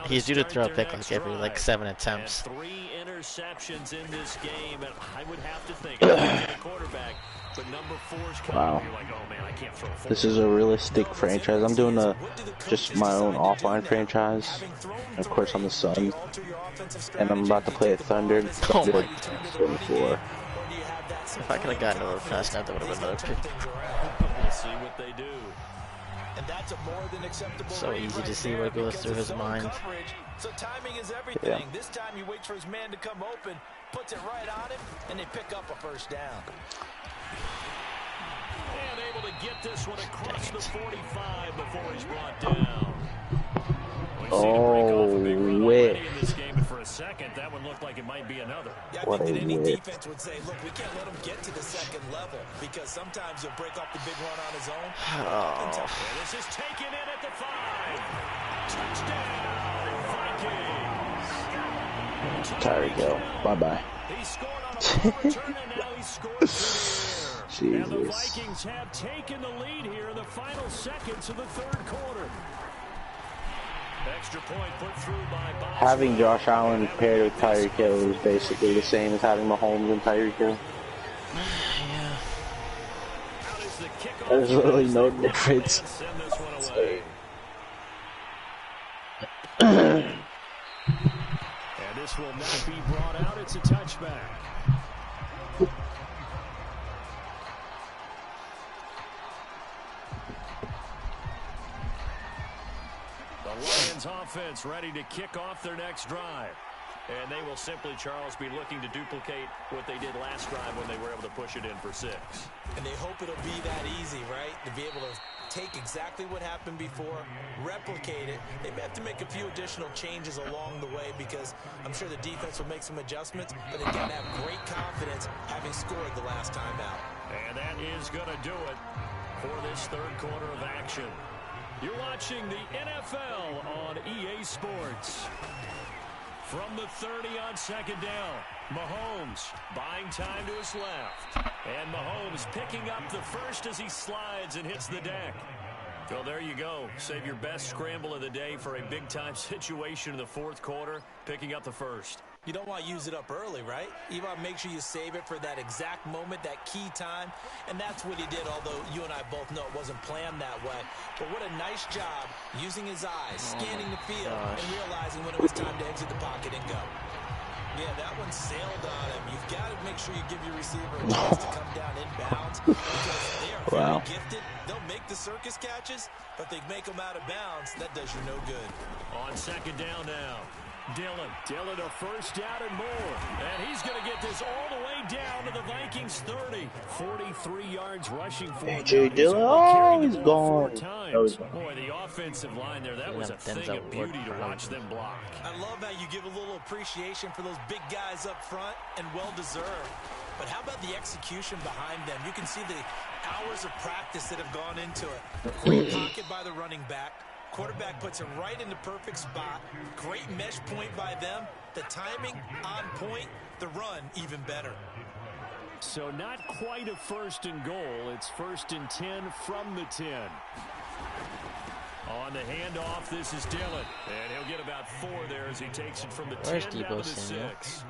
He's due to throw a pick like every like 7 attempts. And 3 interceptions in this game, and I would have to think a quarterback, but number 4's coming. Wow. You're like, oh man, I can't throw 4. This is a realistic franchise. I'm doing just my own offline franchise. Of course, I'm the Sun, and I'm about to play a Thunder. Oh my God. 4. If I could have gotten a little fast enough, that would have been another pick. We'll see what they do. And that's a more than acceptable So read easy right to see there what goes because through of his zone mind. coverage. So timing is everything. Yeah. This time you wait for his man to come open, puts it right on him, and they pick up a 1st down. And able to get this one across the 45 before he's brought down. Oh, whip. In this game, but for a second, that one looked like it might be another. Yeah, I What think a that any whip. defense would say, look, we can't let him get to the 2nd level because sometimes he'll break off the big run on his own. Oh. And this is taken in at the 5. Touchdown, Vikings. Tyreek Hill. Bye-bye. He scored on a punt return, and now he scores through the air. And the Jesus. Vikings have taken the lead here in the final seconds of the 3rd quarter. Extra point put through by Boswell. Having Josh Allen paired with Tyreek Hill is basically the same as having Mahomes and Tyreek Hill. Yeah. Out is the kickoff. There's literally no difference. And send this one away. And this will not be brought out. It's a touchback. The Lions offense ready to kick off their next drive. And they will simply, Charles, be looking to duplicate what they did last drive when they were able to push it in for 6. And they hope it'll be that easy, right? To be able to take exactly what happened before, replicate it. They may have to make a few additional changes along the way because I'm sure the defense will make some adjustments, but they got to have great confidence having scored the last time out. And that is going to do it for this third quarter of action. You're watching the NFL on EA Sports. From the 30 on second down, Mahomes buying time to his left. And Mahomes picking up the first as he slides and hits the deck. So there you go. Save your best scramble of the day for a big-time situation in the fourth quarter, picking up the first. You don't want to use it up early, right? You want to make sure you save it for that exact moment, that key time. And that's what he did, although you and I both know it wasn't planned that way. But what a nice job using his eyes, scanning the field, and realizing when it was time to exit the pocket and go. Yeah, that one sailed on him. You've got to make sure you give your receiver a chance to come down inbounds because they are very gifted. They'll make the circus catches, but they make them out of bounds. That does you no good. On second down now. Dillon a first down and more. And he's going to get this all the way down to the Vikings 30. 43 yards rushing for A.J. Dillon. Oh, he's gone. Boy, the offensive line there, that was a thing of beauty to watch them block. I love how you give a little appreciation for those big guys up front, and well-deserved. But how about the execution behind them? You can see the hours of practice that have gone into it. Great pocket by the running back. Quarterback puts it right in the perfect spot. Great mesh point by them. The timing on point. The run even better. So not quite a first and goal. It's first and 10 from the 10. On the handoff, this is Dillon. And he'll get about 4 there as he takes it from the 10 down to the 6.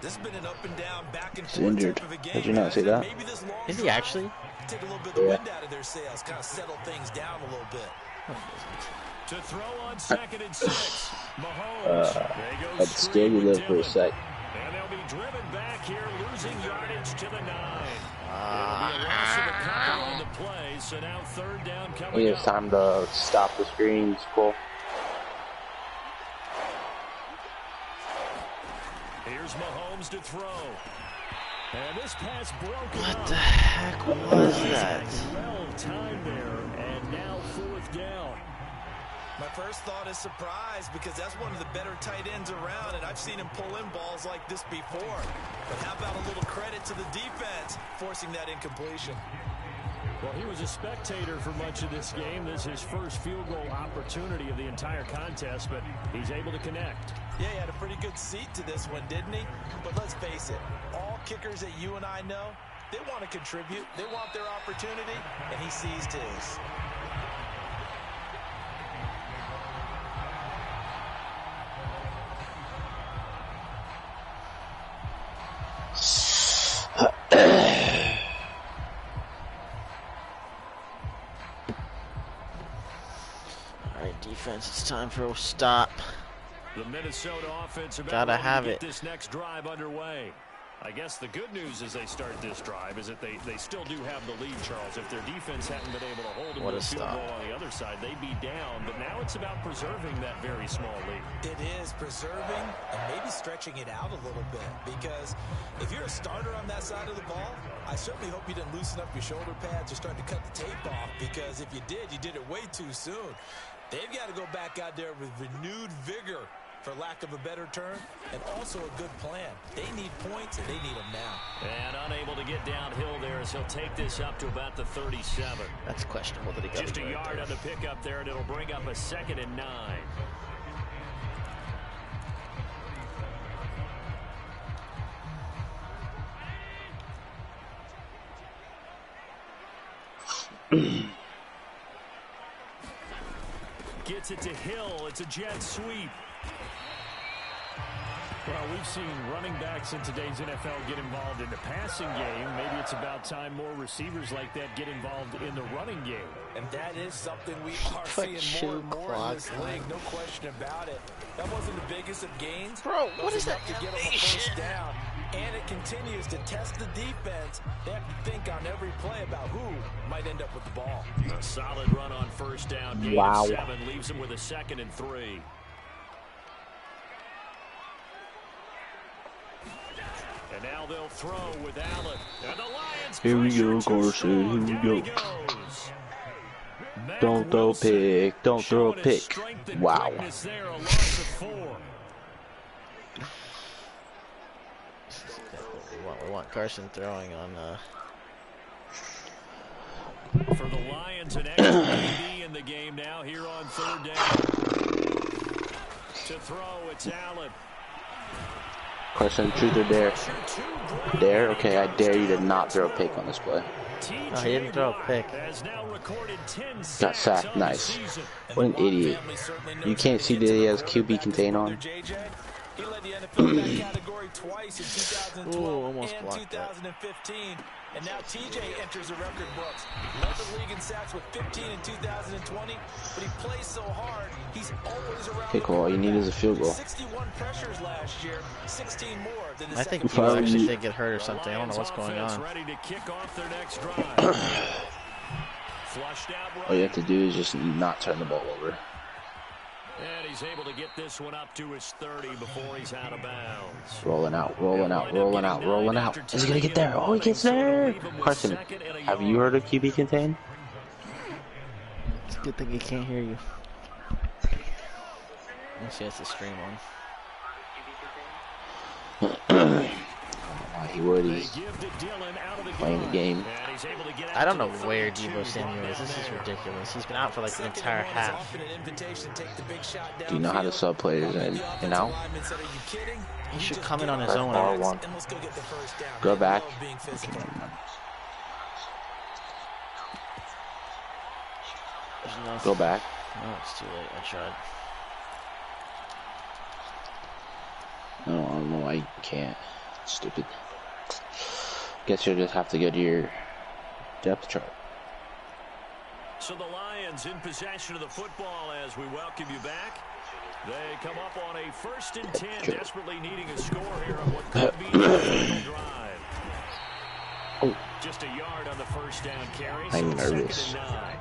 This has been an up and down, back and He's forth injured. type of a game. Did you not see that? Maybe this long Is he drive actually? take a little bit of the wind out of their sails, kind of settle things down a little bit. To throw on second and 6. Mahomes. I'd stay you there for a sec. And they'll be driven back here, losing yardage to the 9. It'll be a loss of a couple on the play, so now third down coming It's up. time to stop the screens, Cole. Here's Mahomes to throw. And this pass broken What up. the heck was that? Well timed there, and now fourth down. My first thought is surprise because that's one of the better tight ends around, and I've seen him pull in balls like this before. But how about a little credit to the defense forcing that incompletion? Well, he was a spectator for much of this game. This is his first field goal opportunity of the entire contest, but he's able to connect. Yeah, he had a pretty good seat to this one, didn't he? But let's face it, all kickers that you and I know, they want to contribute. They want their opportunity, and he seized his. Alright, defense, it's time for a stop. The Minnesota offense about Gotta ready have to it. get this next drive underway. I guess the good news as they start this drive is that they still do have the lead, Charles. If their defense hadn't been able to hold them What to a a field stop. goal on the other side, they'd be down. But now it's about preserving that very small lead. It is preserving and maybe stretching it out a little bit, because if you're a starter on that side of the ball, I certainly hope you didn't loosen up your shoulder pads or start to cut the tape off, because if you did, you did it way too soon. They've got to go back out there with renewed vigor, for lack of a better term, and also a good plan. They need points, and they need them now. And unable to get downhill there as he'll take this up to about the 37. That's questionable that he got Just a it right yard there. on the pickup there, and it'll bring up a 2nd and 9. Gets it to Hill. It's a jet sweep. Well, we've seen running backs in today's NFL get involved in the passing game. Maybe it's about time more receivers like that get involved in the running game. And that is something we are Put seeing more and shoe more in this clock league. No question about it. That wasn't the biggest of gains. Bro, It what was is that enough to get them a animation? first down. And it continues to test the defense. They have to think on every play about who might end up with the ball. A solid run on first down. Gain Wow. of 7 leaves him with a 2nd and 3. And now they'll throw with Allen. And the Lions Here we go, Carson. Here we go. Don't throw a pick. Don't throw a pick. Wow. There, a loss of 4. We want Carson throwing on. For the Lions, an extra DB in the game now here on 3rd down. To throw, it's Allen. Carson, truth or dare? Dare? Okay, I dare you to not throw a pick on this play. No, he didn't throw a pick. Got sacked. Nice. What an idiot. You can't see that he has QB contain on. He led the NFL in that category twice in 2012 almost and blocked that. 2015. And now TJ enters the record books. Led the league in sacks with 15 in 2020, but he plays so hard, he's always around. Okay, cool. All you need is a field goal. 61 pressures last year, 16 more than the I think second people Probably- actually did get hurt or something. I don't know what's going on. Ready to kick off their next drive. Flushed out All you right. have to do is just not turn the ball over. And he's able to get this one up to his 30 before he's out of bounds. Rolling out, rolling out, rolling out, rolling out. Is he gonna get there? Oh, he gets there! Carson, have you heard of QB contain? It's a good thing he can't hear you. Unless he has to stream on. Why he would. He's playing the game. I don't know where Deebo Samuel is. This is ridiculous. He's been out for like the entire half. Do you know how to sub players in and out? He should come in on his Press own. R1. Go back. Go back. No, it's too late. I tried. No, I don't know why you can't. Stupid. Guess you'll just have to go to your depth chart. So the Lions in possession of the football as we welcome you back. They come up on a 1st and 10, desperately needing a score here on what could be a final drive. Oh. Just a yard on the 1st down carry. I'm so nervous. 2nd and 9.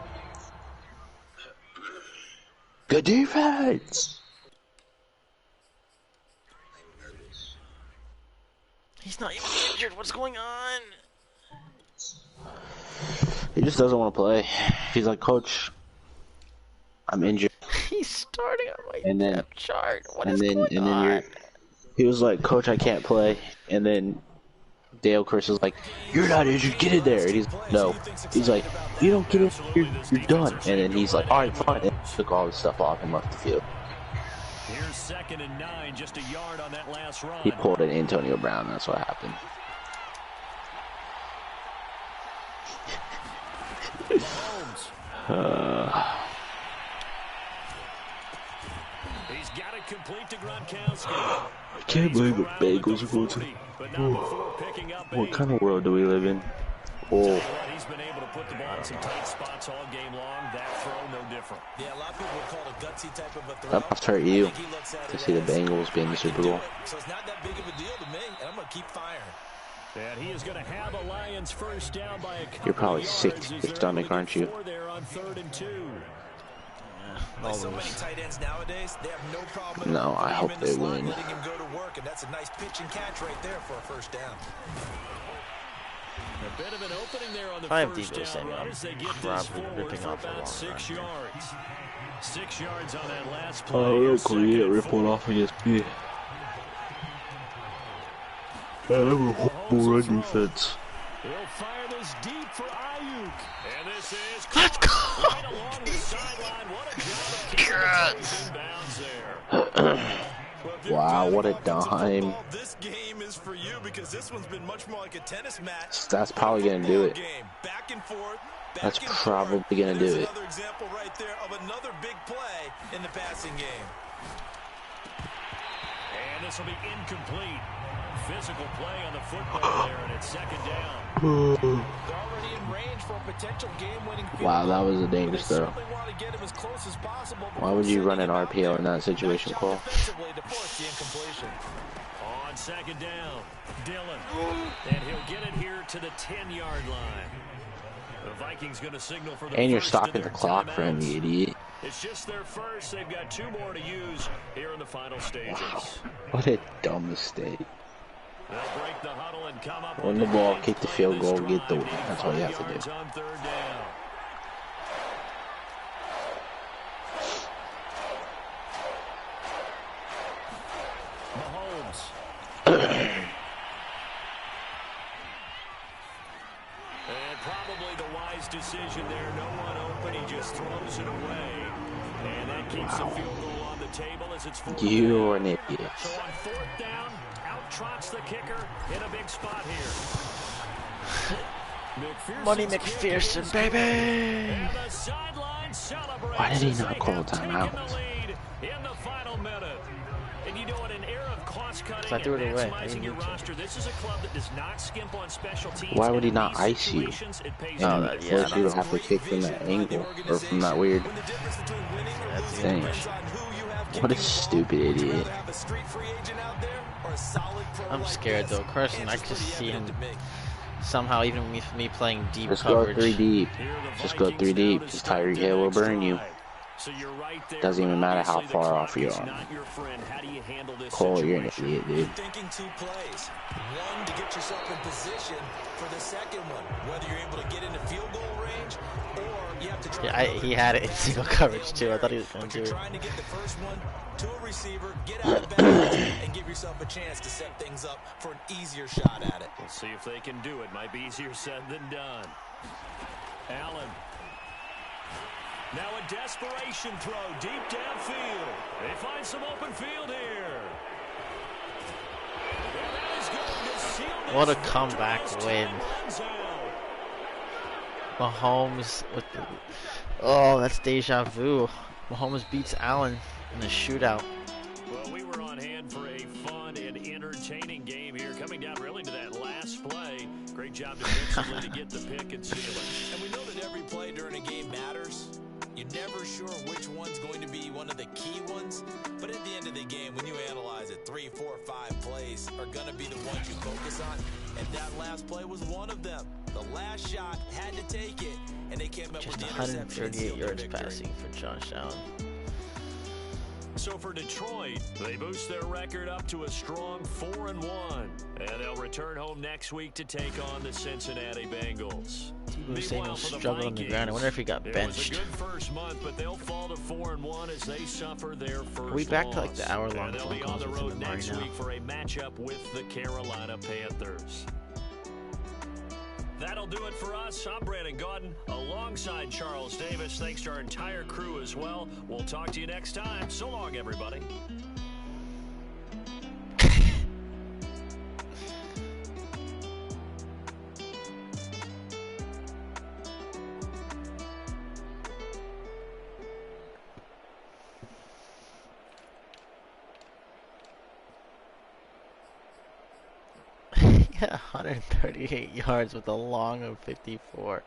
Good defense! He's not even injured. What's going on? He just doesn't want to play. He's like, Coach, I'm injured. He's starting on my And then- depth chart. What and is then, going and then on? he was like, Coach, I can't play. And then Dale Chris was like, you're not injured, get in there. And he's no. He's like, you don't get in, you're done. And then he's like, all right, fine. And took all his stuff off and left the field. Here's 2nd and 9, just a yard on that last run. He pulled an Antonio Brown. That's what happened. He's got it complete to Gronkowski. I can't believe the Bengals are going to. What kind of world do we live in? Oh, He's been able to put the ball in some tight spots all game long. That throw, no different. Yeah, a lot of people would call it a gutsy type of a throw. that must hurt you I think he looks at to it see the as, Bengals being the Super Bowl. so it's not that big of a deal to me, and I'm going to keep firing. And he is going to have a Lions 1st down by a couple You're probably of sick yards to as your they're stomach, able to aren't get you? 4 there on 3rd and 2. Like so many tight ends nowadays, they have no problem. No, I hope in the they slot, win. letting him go to work, and that's a nice pitch and catch right there for a 1st down. A bit of an opening there on the If I have 1st Deebo down Samuel, run I'm as they get this probably forward ripping for off a about long 6 run. yards. 6 yards on that last play. Oh, Here's look, we 2nd get and rip one 4. off against me. That was a horrible run defense. He'll fire this deep for Ayuk. And this is Let's go! right along the sideline. What a job of keeping the place in bounds there. Wow, what a dime. This game is for you because this one's been much more like a tennis match. That's probably going to do it. Back and forth. That's probably going to do it. Another example right there of another big play in the passing game. And this will be incomplete. Physical play on the football there, and it's 2nd down. They're already in range for a potential game-winning field Wow, that was a goal. dangerous They throw. certainly want to get him as close as possible Why would you run an RPO in that situation, Nice Cole? job defensively to force the incompletion. On 2nd down, Dillon. And he'll get it here to the 10-yard line. The Vikings going to signal for the And you're first stopping of the their clock for him, timeouts. you idiot. It's just their first. They've got 2 more to use here in the final stages. What a dumb mistake. They'll break the huddle and come up Win with the ball, ninth kick the play field of this goal, get the drive. win. That's all you have to 5 yards do. on third down. Mahomes. And probably the wise decision there. No one open. He just throws it away. And that keeps the field goal on the table as it's 4th down. You're an idiot. So on 4th down, out trots the kicker in a big spot here. Money McPherson, baby! And the sideline celebrates. Why did he as not they call have timeout? taken the lead in the final minute. And you know, in an era of cost cutting I and threw it away. I maximizing didn't your need to. roster, this is a club that does not skimp on special teams. Why would he And in not these ice you? situations, it pays Oh, And off. yeah, force you to have to kick from that angle or from that weird finish. What a stupid idiot. I'm scared though. Carson, I just see him somehow, even with me playing deep Just coverage. go 3 deep. Here the Just go Vikings 3 now deep. to Because start Tyreek the Hill will next burn you. drive. So you're right there, Doesn't even but matter how obviously the far off clock you is are. not your friend. How do you handle this Cole, you're an situation? idiot, dude. Thinking 2 plays. One, to get yourself in position for the second one. Whether you're able to get into field goal range or you have to try. Yeah, he had it in single coverage too. I thought he was going But to you're do it. trying to get the first one to a receiver, get out of bounds, and give yourself a chance to set things up for an easier shot at it. We'll see if they can do it. Might be easier said than done. Allen. Now a desperation throw deep downfield. They find some open field here. And that is going to seal this What a victory comeback as win. time runs out. Mahomes with the... Oh, that's deja vu. Mahomes beats Allen in the shootout. Well, we were on hand for a fun and entertaining game here. Coming down really to that last play. Great job defensively to get the pick and seal it. And we know that every play during a game matters. You're never sure which one's going to be one of the key ones. But at the end of the game, when you analyze it, 3, 4, 5 plays are going to be the ones you focus on. And that last play was one of them. The last shot had to take it, and they came up Just with the interception and 138 sealed the yards victory. passing for Josh Allen. So for Detroit, they boost their record up to a strong 4-1. And they'll return home next week to take on the Cincinnati Bengals. Hussein Meanwhile, was for the struggling on the Vikings, ground. I wonder if he got it benched. was a good first month, but they'll fall to 4-1 as they suffer their first Are we back to like loss. the hour-long And they'll phone be on calls the with him road and Murray next now? week for a matchup with the Carolina Panthers. That'll do it for us. I'm Brandon Gaudin alongside Charles Davis. Thanks to our entire crew as well. We'll talk to you next time. So long, everybody. Yeah, 138 yards with a long of 54.